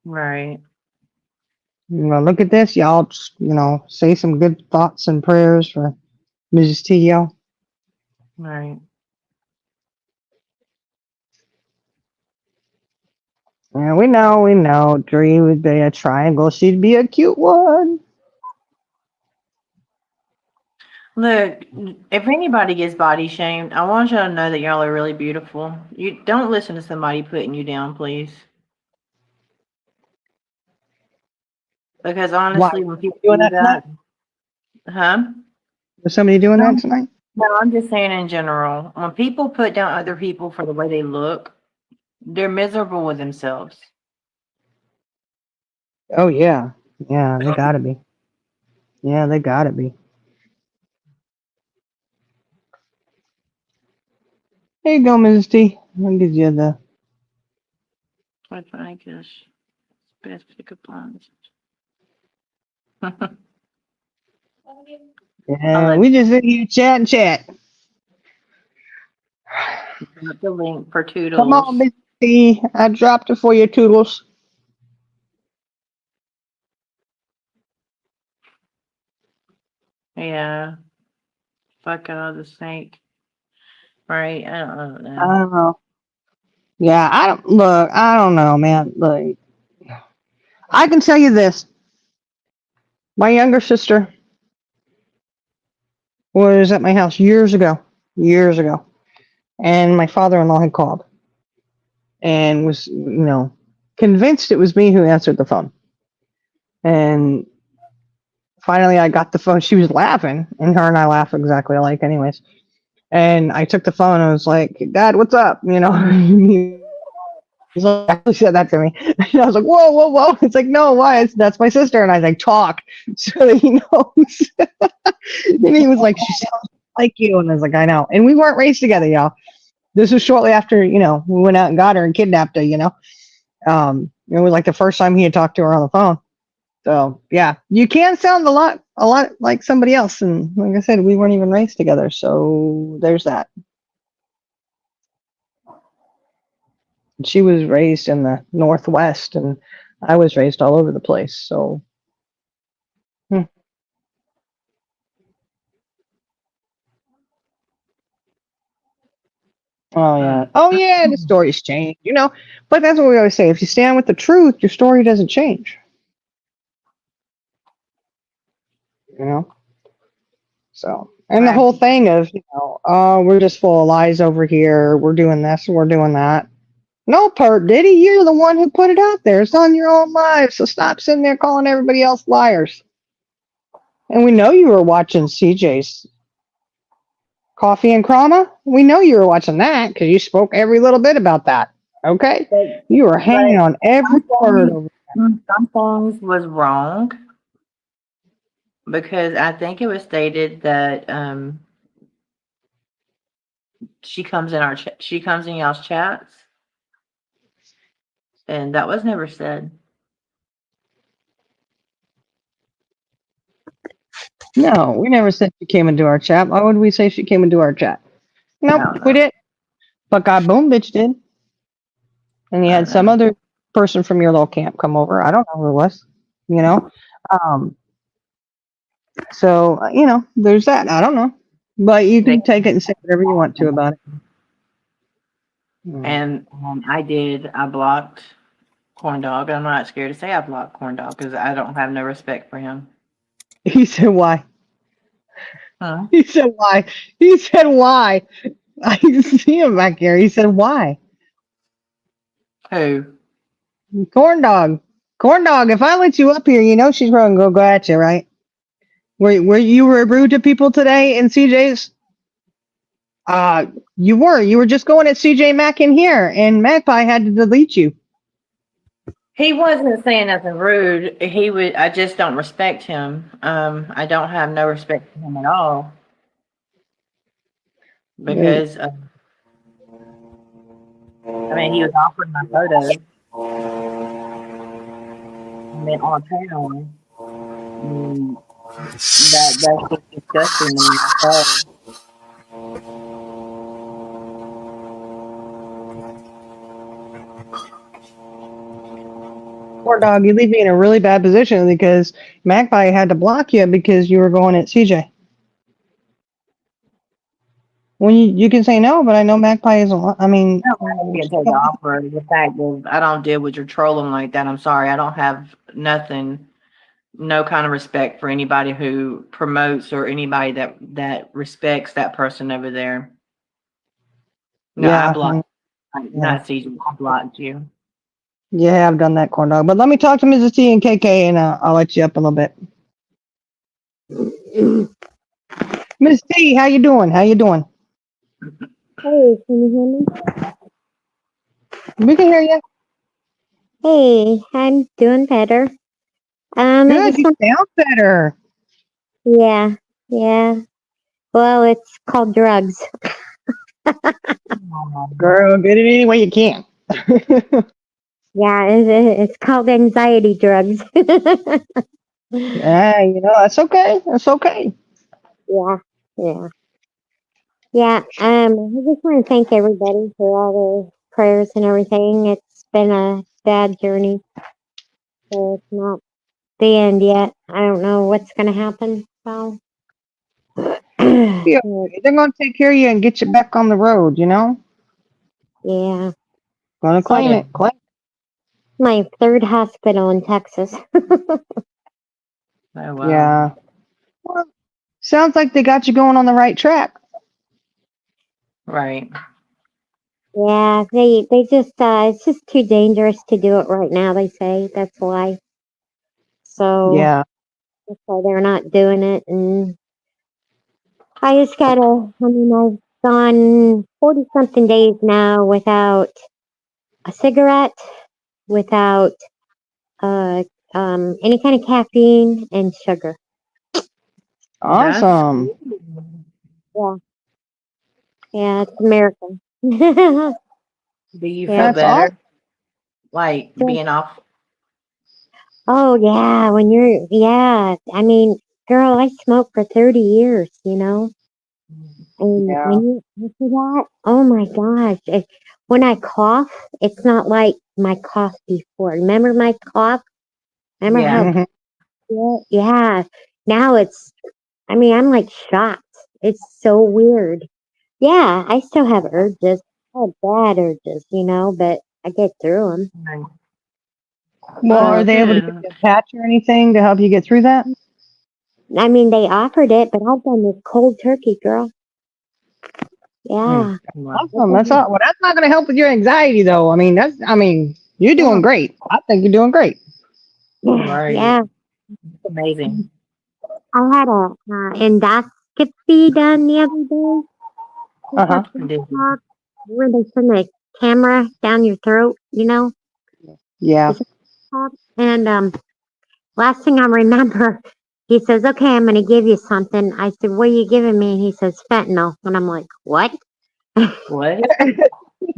Right.
Look at this, y'all. Just, say some good thoughts and prayers for Mrs. T, y'all.
Right.
Yeah, we know. Dree would be a triangle. She'd be a cute one.
Look, if anybody gets body shamed, I want y'all to know that y'all are really beautiful. You don't listen to somebody putting you down, please. Because
Why?
honestly, when people
Doing
do
that tonight?
that, huh?
Was somebody doing
No,
that tonight?
no, I'm just saying in general. When people put down other people for the way they look, they're miserable with themselves.
Oh yeah. Yeah, they gotta be. Yeah, they gotta be. Here you go, Mrs. T. I'll give you the.
I guess best pickup lines. I'll
Yeah,
let
we just sit here chat and chat.
you put the link for
Come on,
Toodles.
Mrs. T. I dropped it for you, Toodles.
Yeah, fuck out the snake. Right? I don't
I
know.
don't know. Yeah, I don't look. I don't know, man. Like, I can tell you this. My younger sister was at my house years ago, and my father-in-law had called. and was, convinced it was me who answered the phone. And finally, I got the phone. She was laughing, and her and I laugh exactly alike, anyways. And I took the phone and I was like, "Dad, what's up?" He's like, actually said that to me. And I was like, "Whoa, whoa, whoa!" It's like, "No, why? That's my sister." And I was like, "Talk," so that he knows. And he was like, "She sounds like you," and I was like, "I know." And we weren't raised together, y'all. This was shortly after, we went out and got her and kidnapped her. It was like the first time he had talked to her on the phone. So yeah, you can sound a lot like somebody else. And like I said, we weren't even raised together. So there's that. She was raised in the Northwest, and I was raised all over the place. So, hmm. Oh yeah, the stories change, But that's what we always say: if you stand with the truth, your story doesn't change. You know. So, and the
Right.
whole thing of, oh, we're just full of lies over here. We're doing this, we're doing that. No, Pert Diddy, you're the one who put it out there. It's on your own live. So stop sitting there calling everybody else liars. And we know you were watching CJ's Coffee and Krama. We know you were watching that because you spoke every little bit about that. Okay? You were hanging
But
on every word over.
some things was wrong because I think it was stated that she comes in she comes in y'all's chats, and that was never said.
No, we never said she came into our chat. Why would we say she came into our chat?
I
Nope,
don't
we
know.
did. But God Boom Bitch did. And you
I
had
don't
some
know.
other person from your little camp come over. I don't know who it was, Um, so, there's that. I don't know. But you
They,
can take it and say whatever you want to about it.
and I did. I blocked Corn Dog. I'm not scared to say I blocked Corn Dog because I don't have no respect for him.
He said, why?
Huh?
He said, why? He said, why? I see him back here. He said, why?
Who?
Corn dog. Corn dog, if I let you up here, she's going to go at you, right? Were you were rude to people today in CJ's? You were. You were just going at CJ Mack in here, and Magpie had to delete you.
He wasn't saying nothing rude. He would. I just don't respect him. I don't have no respect for him at all because I mean he was offering my photos. I mean on panel. That's just disgusting to me. So,
Corn dog, you leave me in a really bad position because Magpie had to block you because you were going at CJ. When you can say no, but I know Magpie isn't. I mean,
I don't get to the offer. The fact is, I don't deal with your trolling like that. I'm sorry. I don't have nothing, no kind of respect for anybody who promotes or anybody that respects that person over there. No, I
yeah,
blocked.
yeah,
Not season. I blocked you.
yeah, I've done that, corn dog. But let me talk to Mrs. T and KK, and I'll let you up a little bit. Miss T, how you doing? How you doing?
Hey, can you hear me?
We can hear you.
Hey, I'm doing better. I
Good.
just
You
want,
sound better.
yeah, yeah. Well, it's called drugs.
Girl, get it any way you can.
Yeah, it's called anxiety drugs.
Yeah, that's okay. That's okay.
Yeah, yeah, yeah. I just want to thank everybody for all the prayers and everything. It's been a bad journey, so it's not the end yet. I don't know what's gonna happen. So,
Yeah,
yeah,
they're gonna take care of you and get you back on the road.
yeah.
Gonna claim
Yeah.
it. Claim.
My third hospital in Texas.
Oh wow.
Yeah. Well, sounds like they got you going on the right track.
Right.
Yeah, they just it's just too dangerous to do it right now. They say that's why. So
Yeah.
that's why they're not doing it. And I just gotta. I mean, I've gone 40 something days now without a cigarette, without uh any kind of caffeine and sugar.
That's
Awesome.
Yeah, yeah, it's a miracle.
do you feel
Yeah.
That's awesome.
better? Like
So,
being off?
oh yeah, when you're yeah, I mean, girl, I smoked for 30 years, and
Yeah.
when you after that, oh my gosh, when I cough, it's not like my cough before. Remember my cough? Remember
Yeah.
how
Hmm.
yeah. Now it's I mean, I'm like shocked. It's so weird. Yeah, I still have urges. I have bad urges, but I get through them.
Right.
Well,
Well,
are
So,
they able to give
good.
you a patch or anything to help you get through that?
I mean, they offered it, but I've done this cold turkey, girl.
Hmm.
Yeah.
Wow.
Awesome. That's all. Well, that's not going to help with your anxiety, though. I mean, you're
Yeah.
doing great. I think you're doing great.
Right.
Yeah.
Amazing.
I had a endoscopy done the other day.
Uh
It's
huh.
like where they send a camera down your throat,
Yeah.
It's and last thing I remember, he says, "Okay, I'm going to give you something." I said, "What are you giving me?" And he says, "Fentanyl." And I'm like, "What?"
What?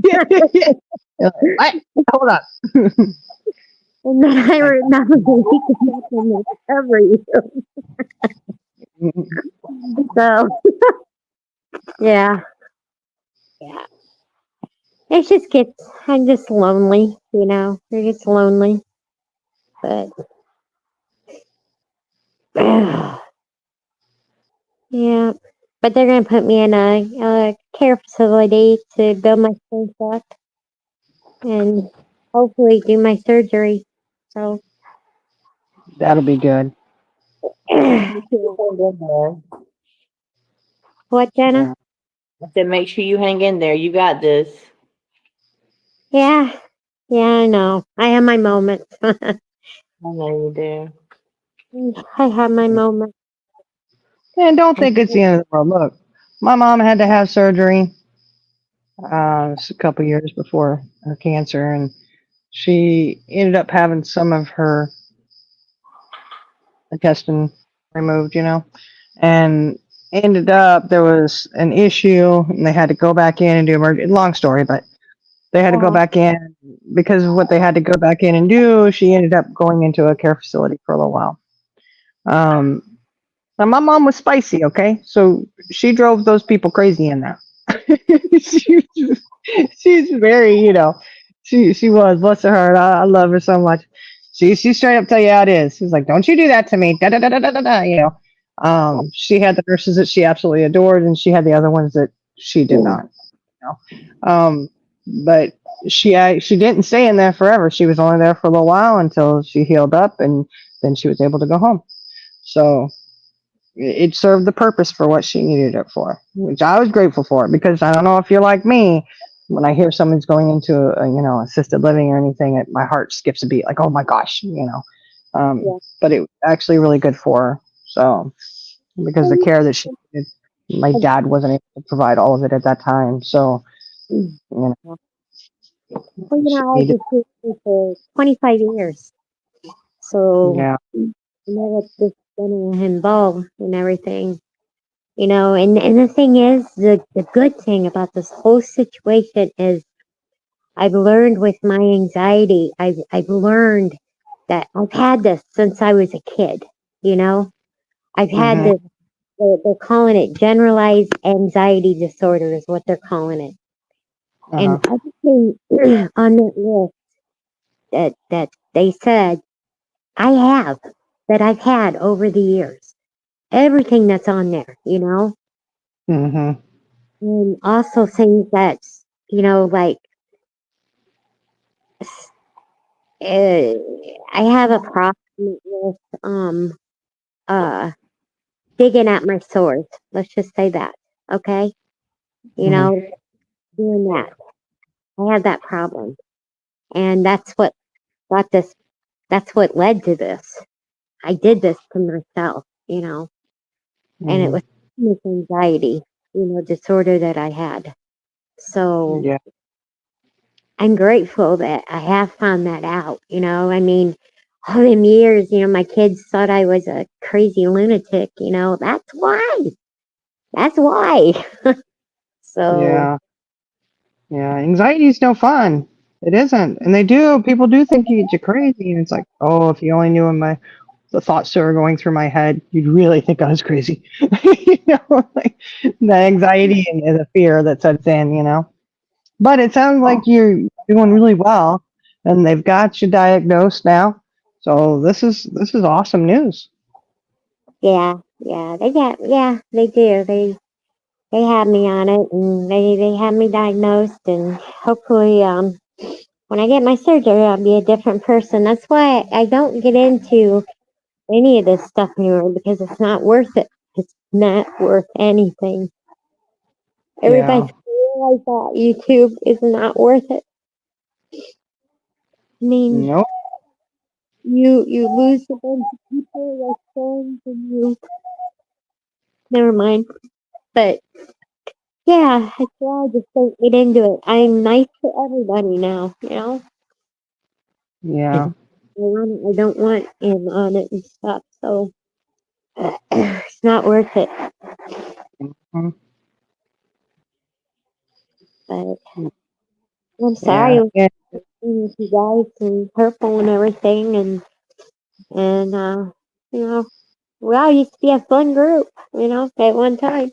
You're like, what? Hold on.
And then I remember he came up in the recovery. So yeah, yeah. It just gets. I'm just lonely. You're just lonely. But yeah, but they're gonna put me in a care facility to build my strength up and hopefully do my surgery. So
That'll be good.
Make sure you hang in there.
what, Jenna?
Yeah.
I said, make sure you hang in there. You got this.
Yeah, yeah, I know. I have my moments. I
I know you do.
have my moments.
And don't think it's the end of the world. Look, my mom had to have surgery a couple years before her cancer, and she ended up having some of her intestine removed, and ended up there was an issue, and they had to go back in and do emergency. Long story, but they had to go
Uh,
back in because of what they had to go back in and do. She ended up going into a care facility for a little while. Um, Now, my mom was spicy, okay? So she drove those people crazy in there. she, she's very, she was, bless her heart. I love her so much. She straight up tell you how it is. She's like, don't you do that to me. Da, da, da, da, da, da, da, she had the nurses that she absolutely adored, and she had the other ones that she did not. You but she didn't stay in there forever. She was only there for a little while until she healed up, and then she was able to go home. So it served the purpose for what she needed it for, which I was grateful for because I don't know if you're like me. When I hear someone's going into assisted living or anything, my heart skips a beat. Like, oh my gosh,
yeah.
But it was actually really good for her. So because the care that she needed, my dad wasn't able to provide all of it at that time. So you know,
Well,
she
I
needed.
was with you for 25 years. So,
Yeah.
what's just been involved and everything. And the thing is, the good thing about this whole situation is I've learned with my anxiety, I've learned that I've had this since I was a kid, you know? I've had
Mhm.
this, they're calling it generalized anxiety disorder is what they're calling it.
Uh
And
huh.
everything on that list that they said I have, that I've had over the years, everything that's on there,
Mhm.
and also things that's, like, uh, I have a problem with, uh, digging at my sores. Let's just say that. Okay. You
Mhm.
know, doing that. I had that problem, and that's what got this. That's what led to this. I did this to myself, and it
Mhm.
was anxiety, disorder that I had. So
Yeah.
I'm grateful that I have found that out. I mean, all them years, my kids thought I was a crazy lunatic. That's why. That's why. So
Yeah. Yeah. Anxiety is no fun. It isn't. And people do think you're crazy. And it's like, oh, if you only knew the thoughts that were going through my head, you'd really think I was crazy. Like the anxiety and the fear that sets in. But it sounds like you're doing really well and they've got you diagnosed now. So this is awesome news.
yeah, they do. They have me on it, and they have me diagnosed, and hopefully, when I get my surgery, I'll be a different person. That's why I don't get into any of this stuff anymore because it's not worth it. It's not worth anything.
Yeah.
Everybody's like that. YouTube is not worth it. I mean,
Nope.
you lose a bunch of people, your friends, and you. Never mind. But yeah, that's why I just don't get into it. I'm nice to everybody now.
Yeah.
I don't want him on it and stuff. So it's not worth it.
Mhm.
But I'm
Yeah.
sorry
Yeah.
with you guys and purple and everything, and you know, we all used to be a fun group. At one time.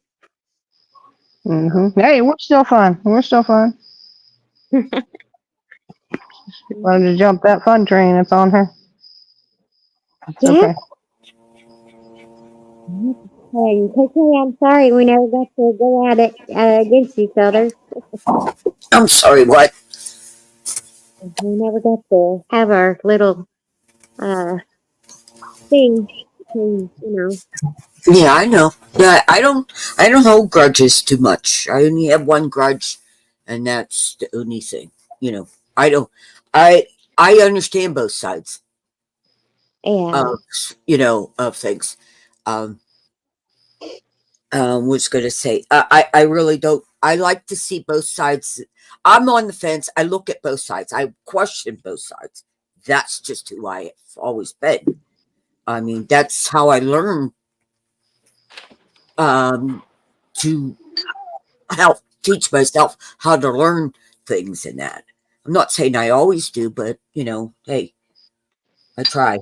Hey, we're still fun. We're still fun. Wanted to jump that fun train that's on her. It's
Yeah.
okay.
And quickly, I'm sorry we never got to go at it against each other.
I'm sorry, what?
We never got to have our little uh thing.
Yeah, I know. Yeah, I don't hold grudges too much. I only have one grudge, and that's the only thing. You know, I don't. I I understand both sides
Yeah.
of of things. Um, was going to say I really don't. I like to see both sides. I'm on the fence. I look at both sides. I question both sides. That's just who I have always been. I mean, that's how I learn um, to help teach myself how to learn things in that. I'm not saying I always do, but hey, I try.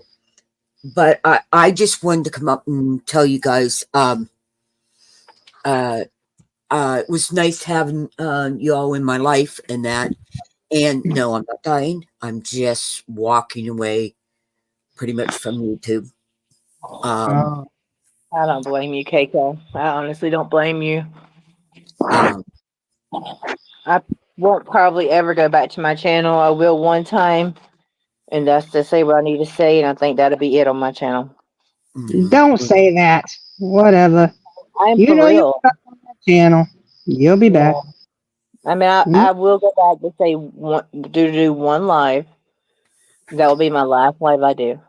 But I just wanted to come up and tell you guys, uh, it was nice having you all in my life and that. And no, I'm not dying. I'm just walking away pretty much from YouTube. Um,
Oh,
I don't blame you, Keiko. I honestly don't blame you.
um,
I won't probably ever go back to my channel. I will one time, and that's to say what I need to say, and I think that'll be it on my channel.
mhm.
don't say that. Whatever.
I'm
You
for
know you'll
real.
be back on that channel. You'll be
Yeah.
back.
I mean,
Mm,
I will go back to say do one live. That will be my last live I do,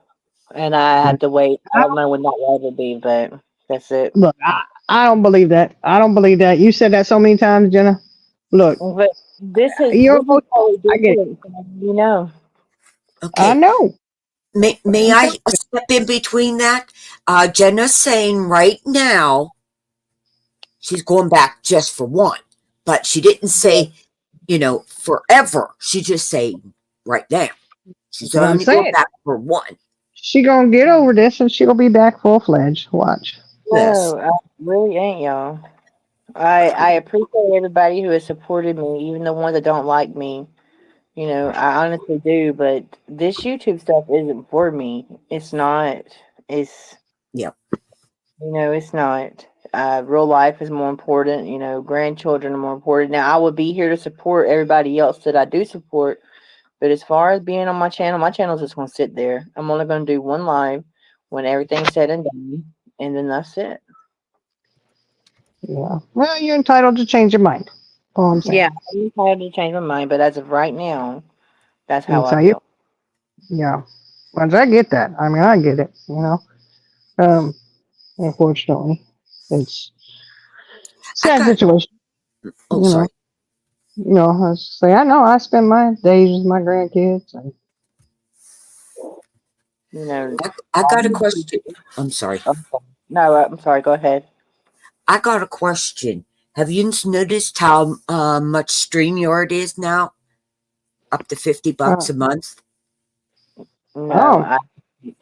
and I have to wait. I
I
don't
don't,
know when that live will be, but that's it.
look, I don't believe that. I don't believe that. You said that so many times, Jenna. Look,
But
you're
this is
emotional.
totally
I get it.
different. You know.
I
Okay.
know.
May
I'm
I
telling
step in between that? Jenna's saying right now she's going back just for one, but she didn't say, forever. She just saying right now.
you.
She's
What I'm
only going
saying.
back for one.
She gonna get over this and she'll be back full fledged. Watch.
Yes.
No, I really ain't, y'all. I appreciate everybody who has supported me, even the ones that don't like me. I honestly do, but this YouTube stuff isn't for me. It's not. It's
Yep.
it's not. Real life is more important. Grandchildren are more important. Now, I would be here to support everybody else that I do support, but as far as being on my channel's just gonna sit there. I'm only gonna do one live when everything's said and done, and then that's it.
Yeah. Well, you're entitled to change your mind. All I'm saying.
Yeah, I'm tired to change my mind, but as of right now, that's how
And
I
so you,
feel.
yeah. Once I get that, I mean, I get it. Unfortunately, it's
I
sad
got.
situation.
Oh,
You know.
sorry.
I say I know I spend my days with my grandkids. And,
You know,
I got a question. I'm sorry.
no, I'm sorry. Go ahead.
I got a question. Have you noticed how much StreamYard is now? Up to $50
uh,
a month.
No,
oh,
I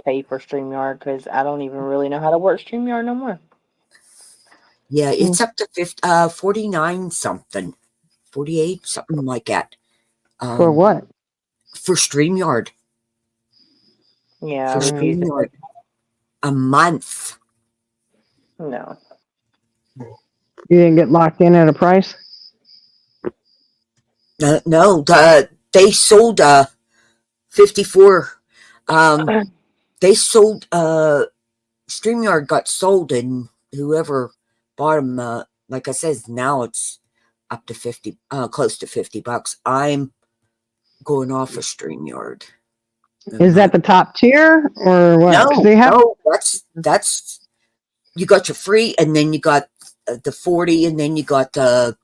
pay for StreamYard because I don't even really know how to work StreamYard no more.
Yeah,
mm,
it's up to 49 something, 48 something like that.
for
Um,
what?
for StreamYard,
Yeah, I
for
Mm,
refuse to pay.
StreamYard, a month.
No.
you didn't get locked in at a price.
No, they sold 54. Um, they sold StreamYard got sold, and whoever bought them, like I said, now it's up to 50, close to $50. I'm going off of StreamYard. I'm
Is that
not.
the top tier or what? Because
No,
they have.
no, that's you got your free, and then you got the 40, and then you got the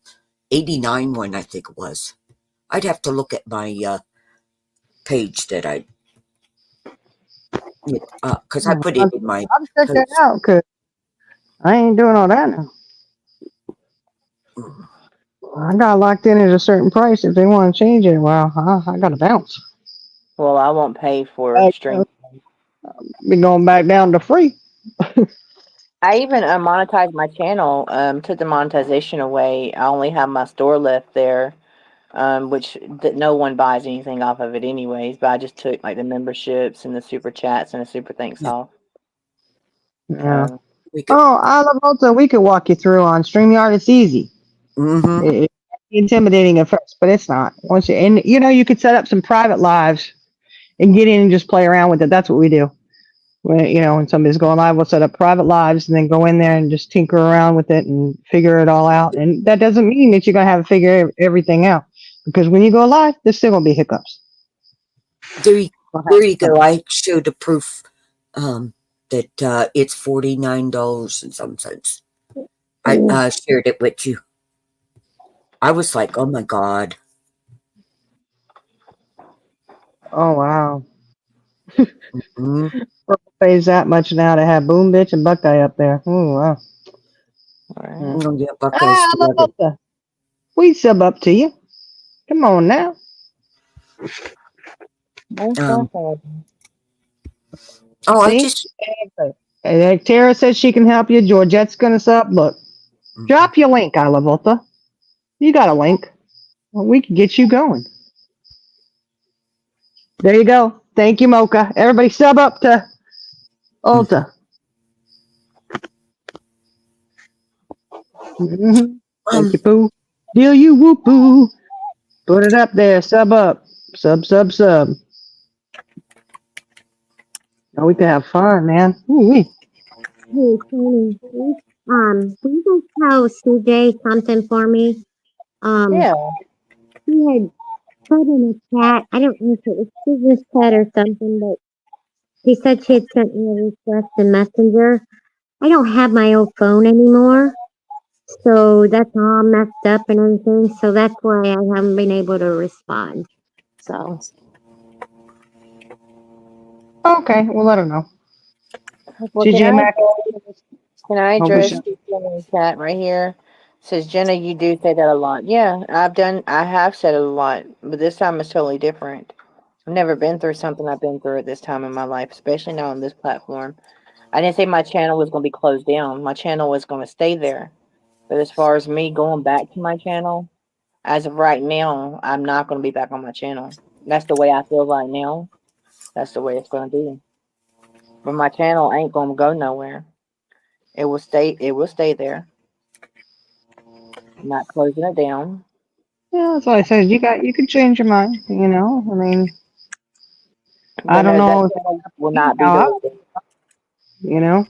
89 one, I think it was. I'd have to look at my page that I, because I put it in my
I'll check that
post.
out because I ain't doing all that now. I got locked in at a certain price. If they want to change it, well, I got to bounce.
Well, I won't pay for
Back,
stream.
be going back down to free.
I even monetized my channel. Took the monetization away. I only have my store left there, which no one buys anything off of it anyways. But I just took like the memberships and the super chats and the super thanks
Yeah,
off.
Yeah.
Um,
we could.
Oh, I love also we could walk you through on StreamYard. It's easy.
Mm-hmm.
It's intimidating at first, but it's not. Once you could set up some private lives and get in and just play around with it. That's what we do. When somebody's going live, we'll set up private lives and then go in there and just tinker around with it and figure it all out. And that doesn't mean that you're gonna have to figure everything out because when you go live, there's still gonna be hiccups.
There you go. I showed a proof that it's $49 and some cents. I shared it with you. I was like, oh my God.
Oh wow,
Mm-hmm.
pays that much now to have Boom Bitch and Buckeye up there. Oh wow.
right.
Mm.
Oh, yeah, Buckeyes
Ah,
together.
we sub up to you. Come on now.
Most
Um,
definitely.
oh, I
See?
just.
And Tara says she can help you. Georgette's gonna sub. Look,
Mhm.
drop your link, Isla Volta. You got a link. Well, we can get you going. There you go. Thank you, Mocha. Everybody sub up to
Mhm.
Ulta. Thank
Um,
you, Pooh. Deal you whoop boo. Put it up there. Sub up. Sub, sub, sub. Oh, we can have fun, man. Ooh-wee.
Hey, Tony, will you guys tell CJ something for me? Um,
Yeah.
he had put in a chat. I don't know if it was business chat or something, but he said she had sent me a request in Messenger. I don't have my old phone anymore, so that's all messed up and everything. So that's why I haven't been able to respond. So
Okay, we'll let her know.
Well,
TJ Maxx.
can I
Oh, for
address
sure.
this in the chat right here? Says Jenna, you do say that a lot. Yeah, I have said it a lot, but this time it's totally different. I've never been through something I've been through at this time in my life, especially now on this platform. I didn't say my channel was going to be closed down. My channel was going to stay there. But as far as me going back to my channel, as of right now, I'm not going to be back on my channel. That's the way I feel right now. That's the way it's going to be. But my channel ain't going to go nowhere. It will stay. It will stay there. I'm not closing it down.
Yeah, that's what I said. You could change your mind. I mean, I
But
don't
no, that
know if
channel will
you
not be
how I,
deleted.
you know.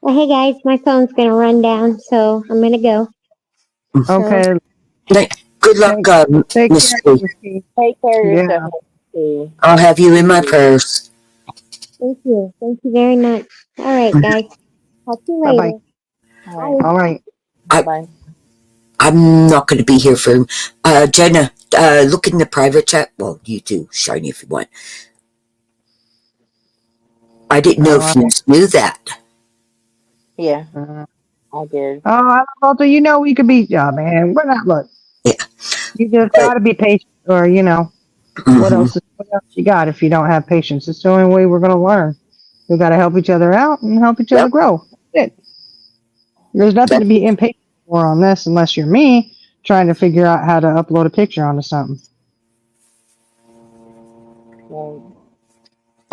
Well, hey guys, my phone's gonna run down, so I'm gonna go.
Okay.
Good luck,
Take
Miss
care,
Sue.
Christine.
Take care of
Yeah.
yourself. Too.
I'll have you in my prayers.
Thank you. Thank you very much. All right, guys. Talk to you
Bye bye.
later.
All right.
All right.
Bye.
I'm not going to be here for Jenna. Look in the private chat. Well, you too, Shiny, if you want. I didn't know if you knew that.
Yeah,
Uh,
I did.
Walter, you know we could be. Yeah, man. We're not. Look,
Yeah,
you just
but
gotta be patient, or what else? What else you got if you don't have patience? It's the only way we're gonna learn. We gotta help each other out and help each other
yep,
grow. That's it. There's nothing to
that's
be impatient for on this, unless you're me trying to figure out how to upload a picture onto something.
Right.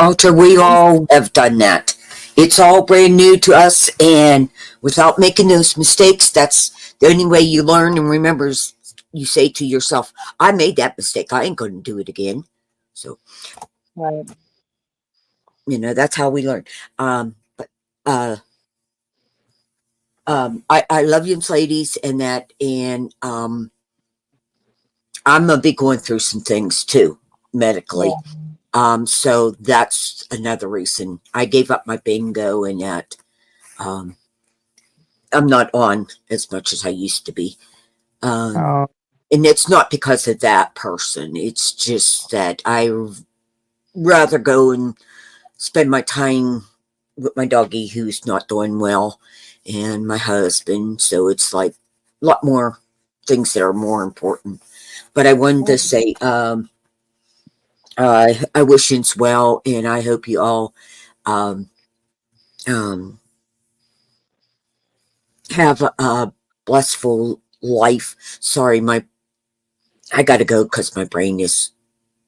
Ultra. We all have done that. It's all brand new to us, and without making those mistakes, that's the only way you learn and remembers. You say to yourself, "I made that mistake. I ain't going to do it again." So
Right.
that's how we learn. But I love you, ladies, and that, and I'm gonna be going through some things too medically.
Yeah.
So that's another reason I gave up my bingo, and that I'm not on as much as I used to be.
Oh,
And it's not because of that person. It's just that I rather go and spend my time with my doggy who's not doing well and my husband. So it's like a lot more things that are more important. But I wanted to say, I wish you well, and I hope you all um, um, have a blissful life. Sorry, I got to go because my brain is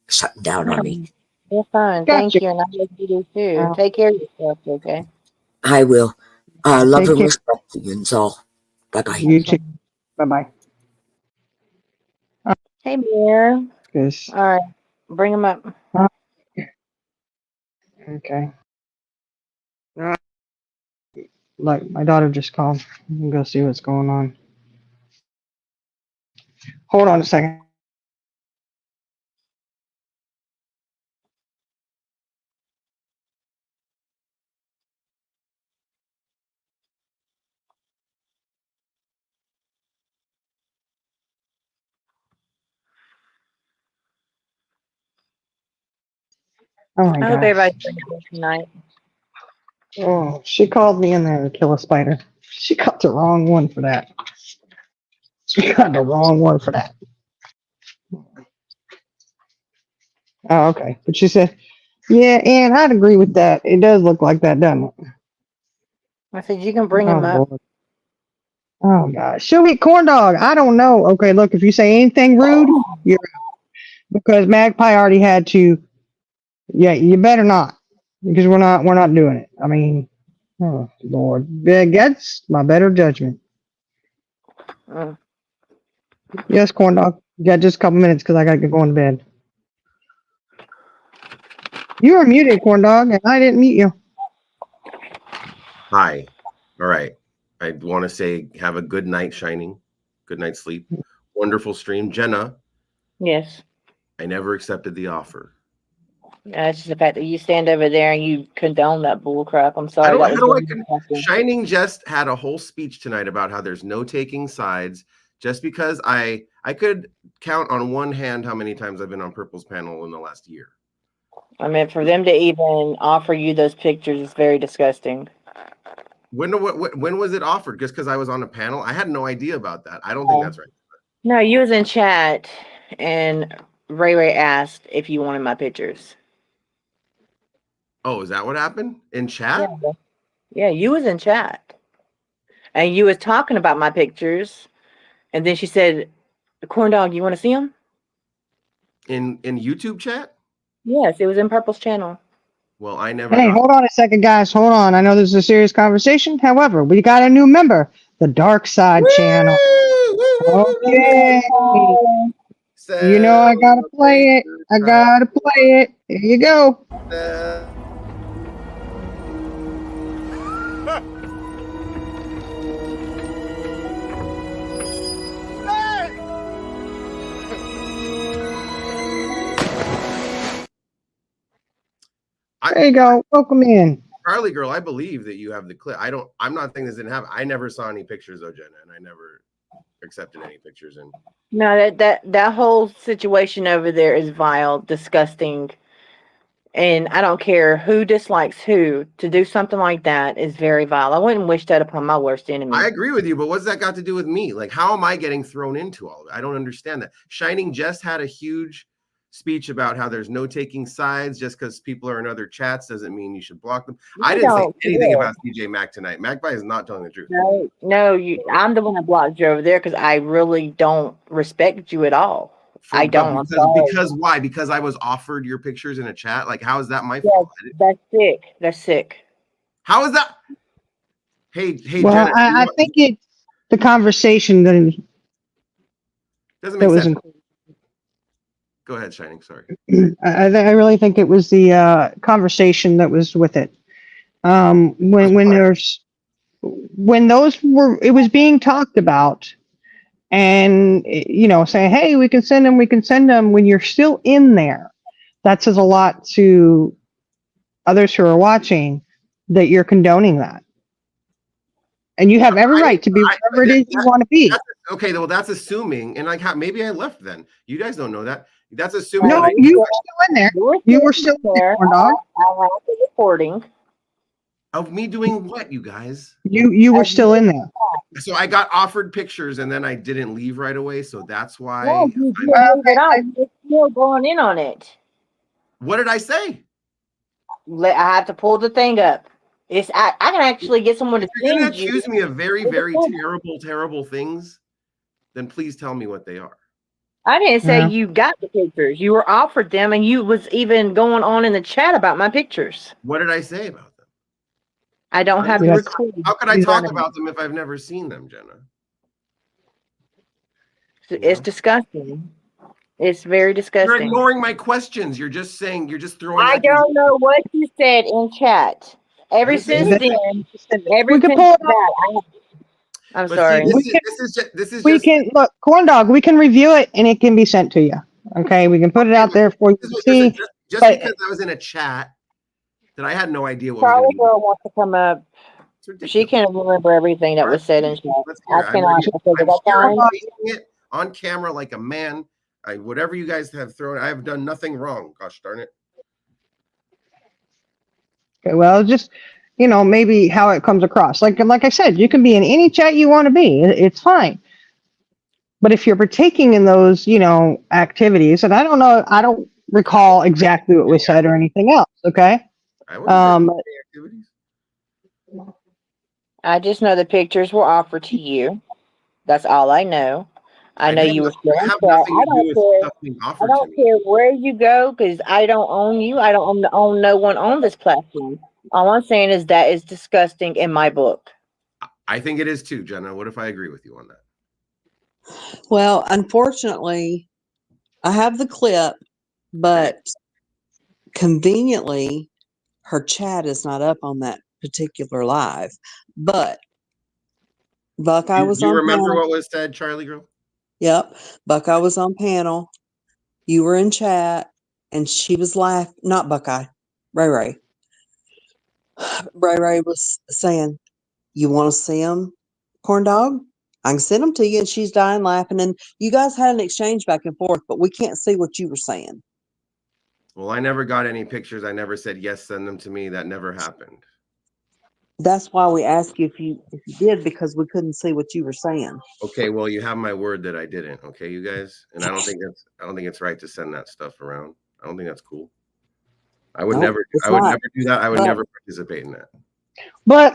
shutting down on me.
You're fine.
gotcha.
Thank you, and I hope you do too. Take care of yourself, okay?
I will. Love
Take
and
care.
respect to you all. Bye bye.
You too. Bye bye.
Hey, Bear.
This.
All right, bring him up.
Okay. Look, my daughter just called. I'm gonna go see what's going on. Hold on a second. Oh my
I hope
gosh.
everybody's doing good tonight.
Oh, she called me in there to kill a spider. She got the wrong one for that. She got the wrong one for that. Oh, okay. But she said, yeah, and I'd agree with that. It does look like that, doesn't it?
I said you can bring
Oh,
him up.
Lord. Oh, gosh. She'll eat corn dog. I don't know. Okay, look, if you say anything rude, you're out. Because Magpie already had to. Yeah, you better not. Because we're not doing it. I mean, oh, Lord. That's my better judgment.
Mm.
Yes, corn dog. You got just a couple minutes because I got to get going to bed. You were muted, corn dog, and I didn't mute you.
Hi. All right. I want to say have a good night, Shining. Good night, sleep. Wonderful stream. Jenna,
Yes.
I never accepted the offer.
It's just the fact that you stand over there and you condone that bull crap. I'm
I
sorry.
don't
That
how
was
do I
really
con-
disgusting.
Shining just had a whole speech tonight about how there's no taking sides. Just because I could count on one hand how many times I've been on Purple's panel in the last year.
I mean, for them to even offer you those pictures is very disgusting.
When was it offered? Just because I was on a panel? I had no idea about that. I don't think that's right.
No, you was in chat and Ray asked if you wanted my pictures.
Oh, is that what happened? In chat?
Yeah, you was in chat. And you was talking about my pictures. And then she said, corn dog, you want to see them?
In YouTube chat?
Yes, it was in Purple's channel.
Well, I never
Hey,
got
hold on a second, guys. Hold on. I know this is a serious conversation. However, we got a new member, the Dark Side channel. Okay. You know I gotta play it. I gotta play it. Here you go. There you go. Welcome in.
Charlie girl, I believe that you have the clip. I'm not saying this didn't happen. I never saw any pictures though, Jenna, and I never accepted any pictures. And
No, that whole situation over there is vile, disgusting, and I don't care who dislikes who. To do something like that is very vile. I wouldn't wish that upon my worst enemy.
I agree with you, but what's that got to do with me? Like, how am I getting thrown into all of it? I don't understand that. Shining just had a huge speech about how there's no taking sides. Just because people are in other chats doesn't mean you should block them. I didn't say anything about CJ Mack tonight. Magpie is not telling the truth.
No, I'm the one that blocked you over there because I really don't respect you at all. I don't.
Because why? Because I was offered your pictures in a chat. Like, how is that my fault?
That's sick. That's sick.
How is that? Hey,
well,
Jenna,
I think it's the conversation that
doesn't make
was
sense.
included.
Go ahead, Shining. Sorry.
I really think it was the conversation that was with it. When those were, it was being talked about, and saying, hey, we can send them. When you're still in there, that says a lot to others who are watching that you're condoning that. And you have every right to be wherever it is you want to be.
Okay, well, that's assuming, and like, maybe I left then. You guys don't know that. That's assuming.
No, you were still in there. You were still in there.
I have the recording.
Of me doing what, you guys?
You were still in there.
So I got offered pictures, and then I didn't leave right away. So that's why.
No, you're still going in on it.
What did I say?
I have to pull the thing up. I can actually get someone to
You're going to accuse me of very, very terrible things, then please tell me what they are.
I didn't say you got the pictures. You were offered them, and you was even going on in the chat about my pictures.
What did I say about them?
I don't have the recording.
How could I talk about them if I've never seen them, Jenna?
It's disgusting. It's very disgusting.
You're ignoring my questions. You're just saying, you're just throwing.
I don't know what you said in chat. Ever since then, I'm sorry.
We can look, Corn Dog. We can review it, and it can be sent to you. Okay, we can put it out there for you to see.
Just because I was in a chat, that I had no idea what.
Charlie girl wants to come up. She can't remember everything that was said in chat. I cannot.
I'm it on camera like a man. Whatever you guys have thrown, I have done nothing wrong. Gosh darn it.
Okay, well, just maybe how it comes across. Like I said, you can be in any chat you want to be. It's fine. But if you're partaking in those, activities, and I don't know, I don't recall exactly what was said or anything else. Okay.
I just know the pictures were offered to you. That's all I know. I know you were still in chat. I don't care where you go because I don't own you. I don't own no one on this platform. All I'm saying is that is disgusting in my book.
I think it is too, Jenna. What if I agree with you on that?
Well, unfortunately, I have the clip, but conveniently, her chat is not up on that particular live. But Buckeye was on panel.
Do you remember what was said, Charlie girl?
Yep. Buckeye was on panel. You were in chat, and she was laughing. Not Buckeye. Ray Ray. Ray Ray was saying, you want to see him, Corn Dog? I can send them to you. And she's dying laughing. And you guys had an exchange back and forth, but we can't see what you were saying.
Well, I never got any pictures. I never said, yes, send them to me. That never happened. That's
why we asked you if you did, because we couldn't see what you were saying.
Okay, well, you have my word that I didn't. Okay, you guys, and I don't think it's right to send that stuff around. I don't think that's cool. I would never do that. I would never participate in that.
But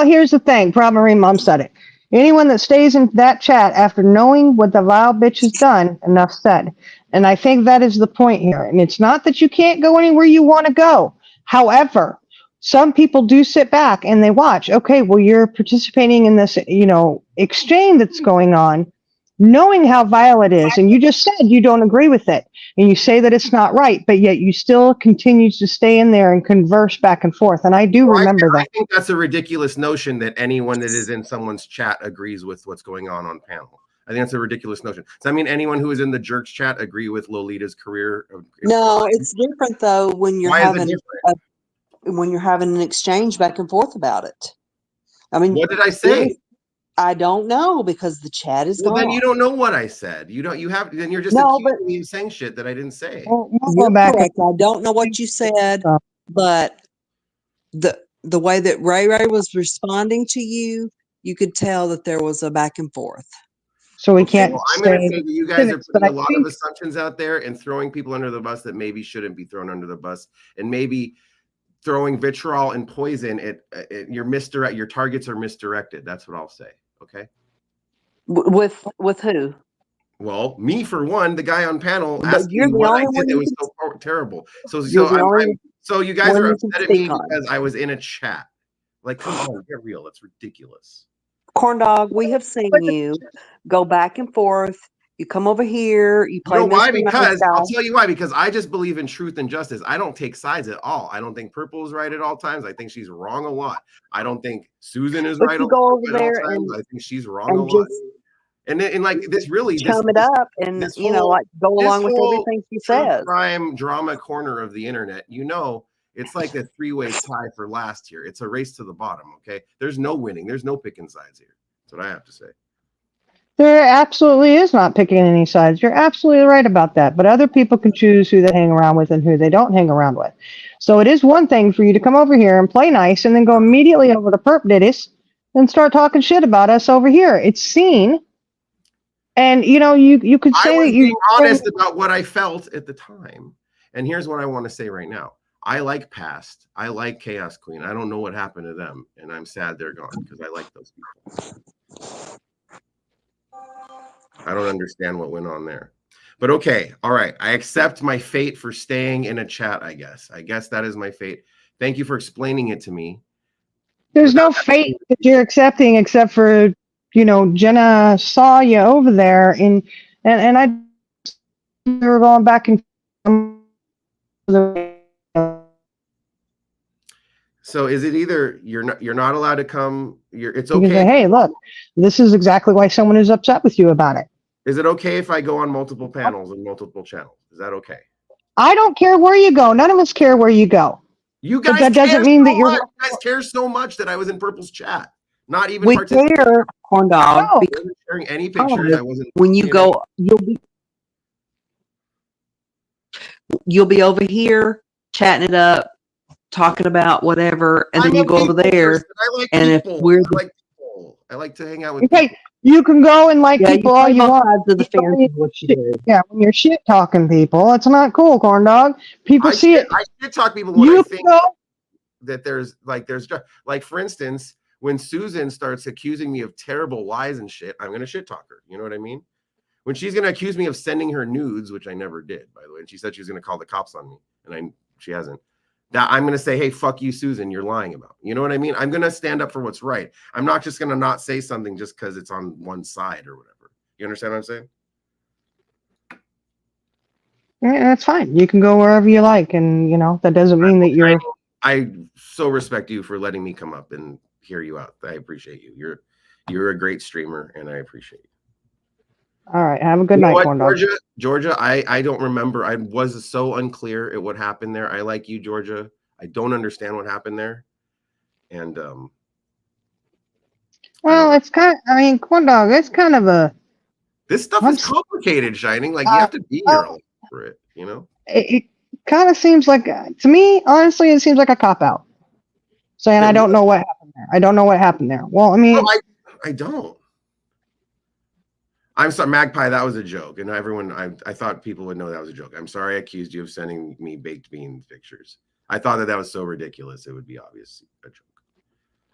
here's the thing. Probably Mom said it. Anyone that stays in that chat after knowing what the vile bitch has done, enough said. And I think that is the point here. And it's not that you can't go anywhere you want to go. However, some people do sit back and they watch. Okay, well, you're participating in this, exchange that's going on, knowing how vile it is. And you just said you don't agree with it. And you say that it's not right, but yet you still continue to stay in there and converse back and forth. And I do remember that.
I think that's a ridiculous notion that anyone that is in someone's chat agrees with what's going on panel. I think that's a ridiculous notion. Does that mean anyone who is in the Jerks chat agree with Lolita's career?
No, it's different though when you're having when you're having an exchange back and forth about it. I mean,
What did I say?
I don't know because the chat is
Well,
gone.
then you don't know what I said. Then you're just
No,
accusing me of saying shit that I didn't say.
We'll
You're
go back.
correct. I don't know what you said, but the way that Ray was responding to you, you could tell that there was a back and forth.
So we
Okay,
can't
well, I'm going to
say
say that you guys are
specifics, but
putting
I
a lot
think
of assumptions out there and throwing people under the bus that maybe shouldn't be thrown under the bus, and maybe throwing vitriol and poison your targets are misdirected. That's what I'll say. Okay.
With who?
Well, me for one, the guy on panel
But
asking
you're
me
the
what I
only
did
one
that
you
was
can,
so terrible. So
you're the only
so you guys
one
are
you can
upset at me
speak on.
because I was in a chat. Like, come on, get real. That's ridiculous.
Corn Dog, we have seen you go back and forth. You come over here, you
You
play
know why?
Mr. Nice
Because
Guy.
I'll tell you why. Because I just believe in truth and justice. I don't take sides at all. I don't think Purple is right at all times. I think she's wrong a lot. I don't think Susan is
But
right
you go over
at all
there
times.
and
I think she's wrong a lot.
just
And like this really
chum it up and
this whole
like go
this
along with
whole
everything she
true
says.
crime drama corner of the internet, it's like a three-way tie for last here. It's a race to the bottom. Okay, there's no winning. There's no picking sides here. That's what I have to say.
there absolutely is not picking any sides. You're absolutely right about that. But other people can choose who they hang around with and who they don't hang around with. So it is one thing for you to come over here and play nice and then go immediately over to Perp Ditties and start talking shit about us over here. It's seen. And you could
I
say
was
that you
being honest about what I felt at the time. And here's what I want to say right now. I like Past. I like Chaos Queen. I don't know what happened to them, and I'm sad they're gone because I like those people. I don't understand what went on there. But okay, all right. I accept my fate for staying in a chat, I guess. I guess that is my fate. Thank you for explaining it to me.
There's no fate that you're accepting except for, Jenna saw you over there and I we were going back and
So is it either you're not allowed to come, it's
you can say,
okay.
hey, look, this is exactly why someone is upset with you about it.
Is it okay if I go on multiple panels and multiple channels? Is that okay?
I don't care where you go. None of us care where you go.
You guys
that doesn't mean that you're.
You guys care so much that I was in Purple's chat, not even
We
participating.
care, Corn Dog.
No.
I wasn't sharing any pictures. I wasn't.
When you go, you'll be over here chatting it up, talking about whatever, and then you go over there. And if we're
I like to hang out with
Okay,
people.
you can go and like people all you want.
Of the fans what you do.
Yeah, when you're shit talking people, it's not cool, Corn Dog. People see it.
I should talk people when I think that there's for instance, when Susan starts accusing me of terrible lies and shit, I'm gonna shit talk her. You know what I mean? When she's gonna accuse me of sending her nudes, which I never did, by the way, and she said she was gonna call the cops on me, and she hasn't. That I'm gonna say, hey, fuck you, Susan, you're lying about. You know what I mean? I'm gonna stand up for what's right. I'm not just gonna not say something just because it's on one side or whatever. You understand what I'm saying?
Yeah, that's fine. You can go wherever you like, and that doesn't mean that you're.
I so respect you for letting me come up and hear you out. I appreciate you. You're a great streamer, and I appreciate you.
All right, have a good night, Corn Dog.
Georgia, I don't remember. I was so unclear at what happened there. I like you, Georgia. I don't understand what happened there, and
well, it's kind. Corn Dog. It's kind of a.
This stuff is complicated, Shining. Like you have to be here for it.
It kind of seems like, to me, honestly, it seems like a cop out. Saying I don't know what happened there. I don't know what happened there. Well, I mean,
I don't. I'm sorry, Magpie. That was a joke, and everyone. I thought people would know that was a joke. I'm sorry, I accused you of sending me baked bean pictures. I thought that was so ridiculous. It would be obvious a joke.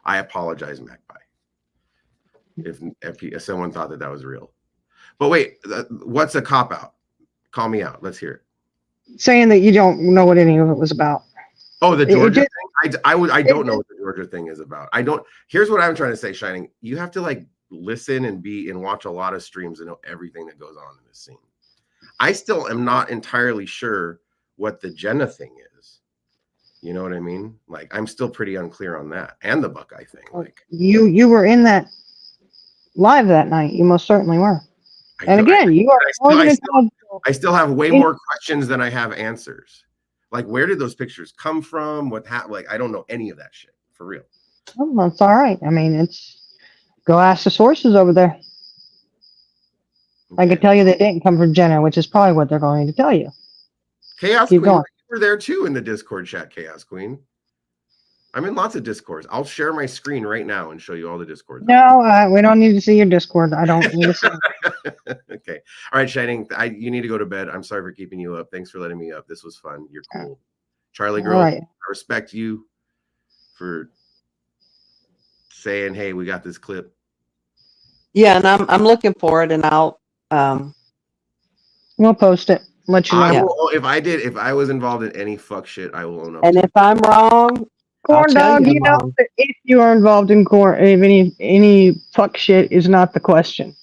I apologize, Magpie. If someone thought that was real. But wait, what's a cop out? Call me out. Let's hear it.
Saying that you don't know what any of it was about.
Oh, the Georgia thing? I don't know what the Georgia thing is about. I don't. Here's what I'm trying to say, Shining. You have to listen and watch a lot of streams and know everything that goes on in this scene. I still am not entirely sure what the Jenna thing is. You know what I mean? I'm still pretty unclear on that. And the Buckeye thing.
You were in that live that night. You most certainly were. And again, you are.
I still have way more questions than I have answers. Like, where did those pictures come from? Like, I don't know any of that shit for real.
Oh, that's all right. I mean, go ask the sources over there. I
Okay.
could tell you they didn't come from Jenna, which is probably what they're going to tell you.
Chaos
Keep
Queen,
going.
you were there too in the Discord chat, Chaos Queen. I'm in lots of Discords. I'll share my screen right now and show you all the Discords.
No, we don't need to see your Discord. I don't need to see.
Okay. All right, Shining. You need to go to bed. I'm sorry for keeping you up. Thanks for letting me up. This was fun. You're cool. Charlie
All
Girl,
right.
I respect you for saying, hey, we got this clip.
Yeah, and I'm looking for it, and I'll
We'll post it. Let you know.
I will, if I was involved in any fuck shit, I will own up
and
to
if I'm wrong, I'll
Corn
tell
dog,
you
you
I'm
know
wrong.
that if you are involved in corn, if any fuck shit is not the question.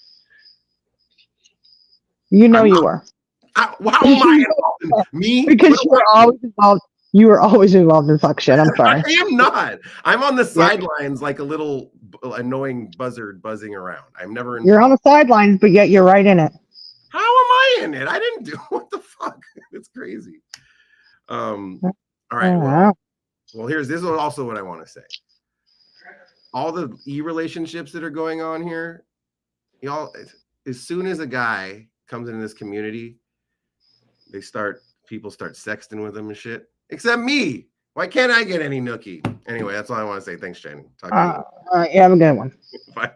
You know
I'm
you
not.
are.
How am I involved in me?
Because
What do
you were
I do?
always involved. You were always involved in fuck shit. I'm sorry.
I am not. I'm on the
Yeah.
sidelines like a little annoying buzzard buzzing around. I'm never involved.
You're on the sidelines, but yet you're right in it.
How am I in it? I didn't do what the fuck. It's crazy. All right. Well, this is also what I want to say. All the relationships that are going on here, y'all, as soon as a guy comes into this community, people start sexting with him and shit. Except me. Why can't I get any nookie? Anyway, that's all I want to say. Thanks, Jenny. Talk to you later.
All right, you have a good one.
Bye.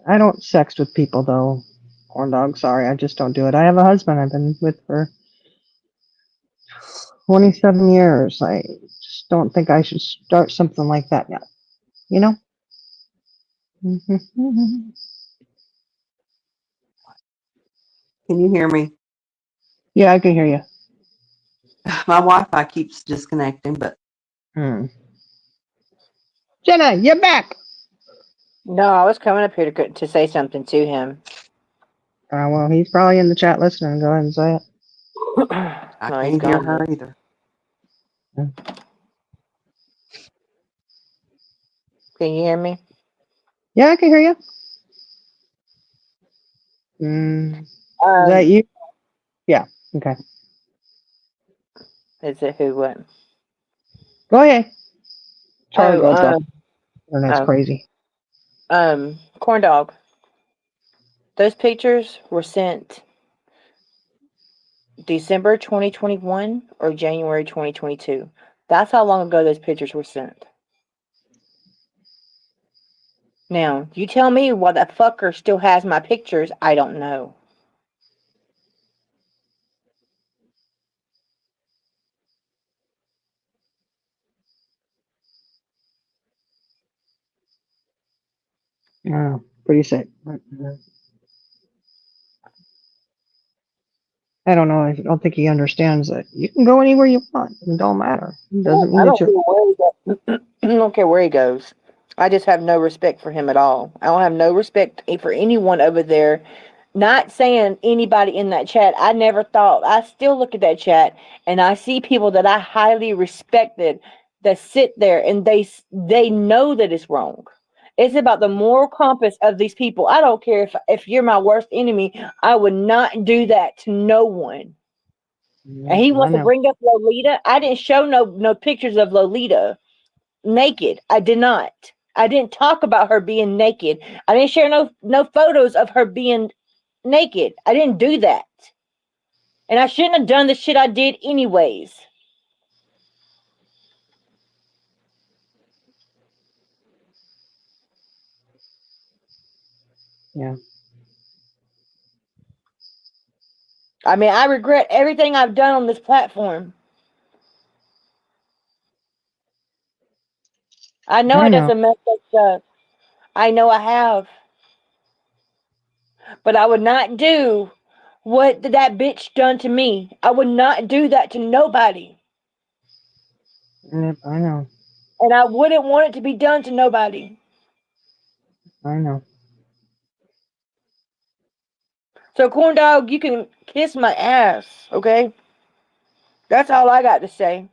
I don't sext with people though. Corn dog, sorry, I just don't do it. I have a husband I've been with for 27 years. I just don't think I should start something like that yet. You know?
Can you hear me?
Yeah, I can hear you.
My Wi-Fi keeps disconnecting, but
Jenna, you're back.
No, I was coming up here to say something to him.
Well, he's probably in the chat listening. Go ahead and say it.
I
No,
can't hear her either.
Can you hear me?
Yeah, I can hear you. Is that you? Yeah. Okay.
Is it who? What?
Go ahead. Sorry, girl. That's
oh.
crazy.
Corn dog. Those pictures were sent December 2021 or January 2022. That's how long ago those pictures were sent. Now, you tell me why that fucker still has my pictures. I don't know.
Pretty sick. I don't know. I don't think he understands that you can go anywhere you want. It don't matter. It doesn't mean
I
that
don't care where he goes. I don't care where he goes. I just have no respect for him at all. I don't have no respect for anyone over there. Not saying anybody in that chat. I never thought. I still look at that chat and I see people that I highly respected that sit there and they know that it's wrong. It's about the moral compass of these people. I don't care if you're my worst enemy. I would not do that to no one. And he wants to bring up Lolita. I didn't show no pictures of Lolita naked. I did not. I didn't talk about her being naked. I didn't share no photos of her being naked. I didn't do that. And I shouldn't have done the shit I did anyways.
Yeah.
I mean, I regret everything I've done on this platform. I know it doesn't mess up. I know I have. But I would not do what that bitch done to me. I would not do that to nobody.
Yep, I know.
And I wouldn't want it to be done to nobody.
I know.
So, corn dog, you can kiss my ass, okay? That's all I got to say.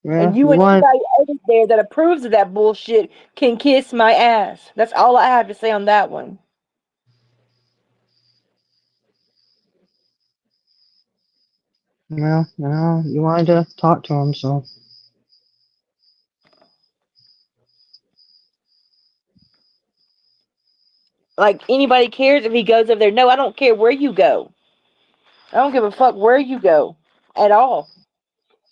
Yeah,
And you and anybody out there that approves of that bullshit can kiss my ass. That's all I have to say on that one.
Well, no, you wanted to talk to him, so.
Like anybody cares if he goes over there? No, I don't care where you go. I don't give a fuck where you go at all.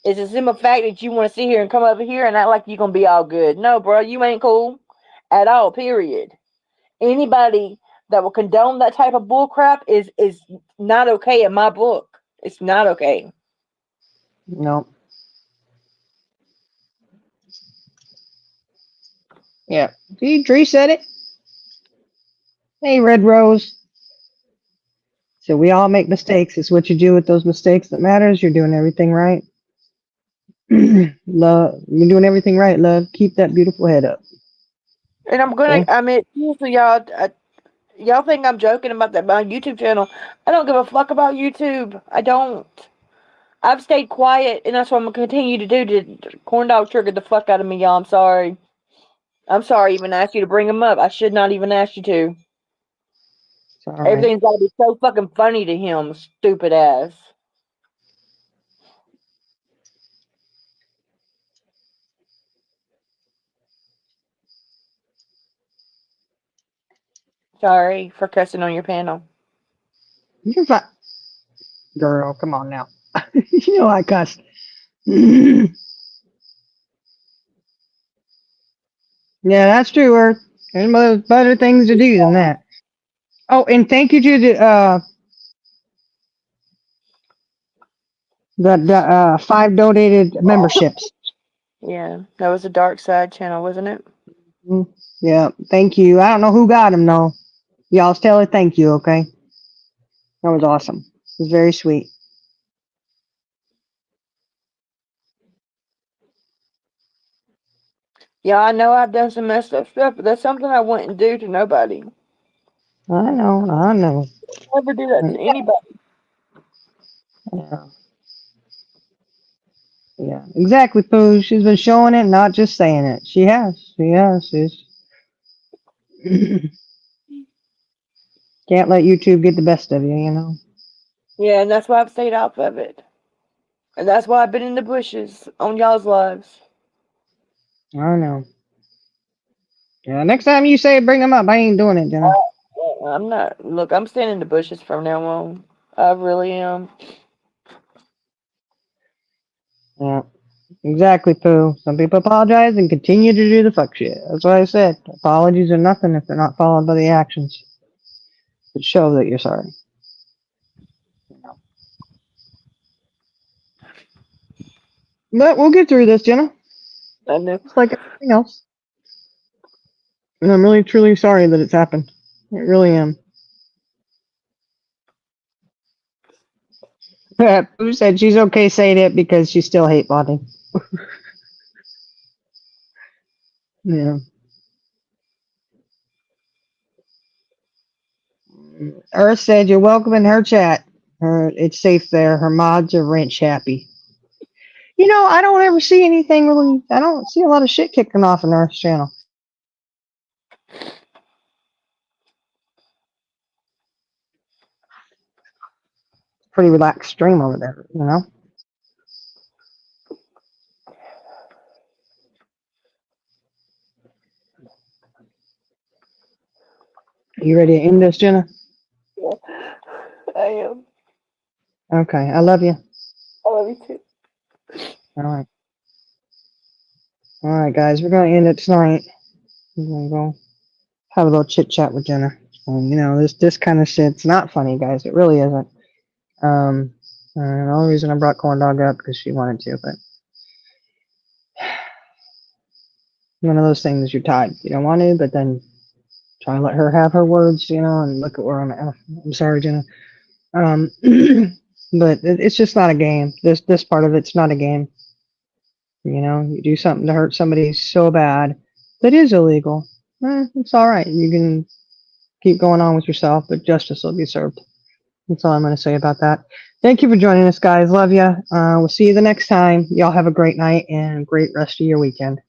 It's a simple fact that you want to sit here and come over here and act like you're gonna be all good. No, bro, you ain't cool at all. Period. Anybody that will condone that type of bullcrap is not okay in my book. It's not okay.
No. Yeah. See, Dree said it. Hey, Red Rose. So we all make mistakes. It's what you do with those mistakes that matters. You're doing everything right. Love, you're doing everything right, love. Keep that beautiful head up.
And I'm gonna.
Okay?
I mean, seriously, y'all. Y'all think I'm joking about that my YouTube channel? I don't give a fuck about YouTube. I don't. I've stayed quiet, and that's what I'm gonna continue to do. To corn dog triggered the fuck out of me, y'all. I'm sorry. I'm sorry. Even asked you to bring him up. I should not even ask you to.
It's all right.
Everything's gotta be so fucking funny to him, stupid ass. Sorry for cussing on your panel.
You're fine. Girl, come on now. You know I cuss. Yeah, that's true, Earth. There's better things to do than that. Oh, and thank you to the 5 donated memberships.
Yeah, that was a dark side channel, wasn't it?
Yeah, thank you. I don't know who got them though. Y'all tell her thank you, okay? That was awesome. It was very sweet.
Yeah, I know I've done some messed up stuff, but that's something I wouldn't do to nobody.
I know, I know.
Never do that to anybody.
Yeah, yeah, exactly, Pooh. She's been showing it, not just saying it. She has. She has. She's can't let YouTube get the best of you, you know.
Yeah, and that's why I've stayed off of it. And that's why I've been in the bushes on y'all's lives.
I know. Yeah, next time you say bring them up, I ain't doing it, Jenna.
I'm not. Look, I'm staying in the bushes from now on. I really am.
Yeah, exactly, Pooh. Some people apologize and continue to do the fuck shit. That's what I said. Apologies are nothing if they're not followed by the actions that show that you're sorry. But we'll get through this, Jenna.
I know.
Just like everything else. And I'm really, truly sorry that it's happened. I really am. Pooh said she's okay saying it because she's still hate bonding. Yeah. Earth said you're welcome in her chat. It's safe there. Her mods are wrench happy. You know, I don't ever see anything really. I don't see a lot of shit kicking off in Earth's channel. Pretty relaxed stream over there, you know? You ready to end this, Jenna?
Yeah, I am.
Okay, I love you.
I love you too.
All right. All right, guys, we're going to end it tonight. We're going to go have a little chit chat with Jenna. You know, this kind of shit's not funny, guys. It really isn't. And the only reason I brought Corn Dog up because she wanted to, but one of those things you're tied. You don't want to, but then try and let her have her words, you know, and look at where I'm at. I'm sorry, Jenna. Um, but it's just not a game. This part of it's not a game. You know, you do something to hurt somebody so bad that is illegal. It's all right. You can keep going on with yourself, but justice will be served. That's all I'm going to say about that. Thank you for joining us, guys. Love you. We'll see you the next time. Y'all have a great night and great rest of your weekend.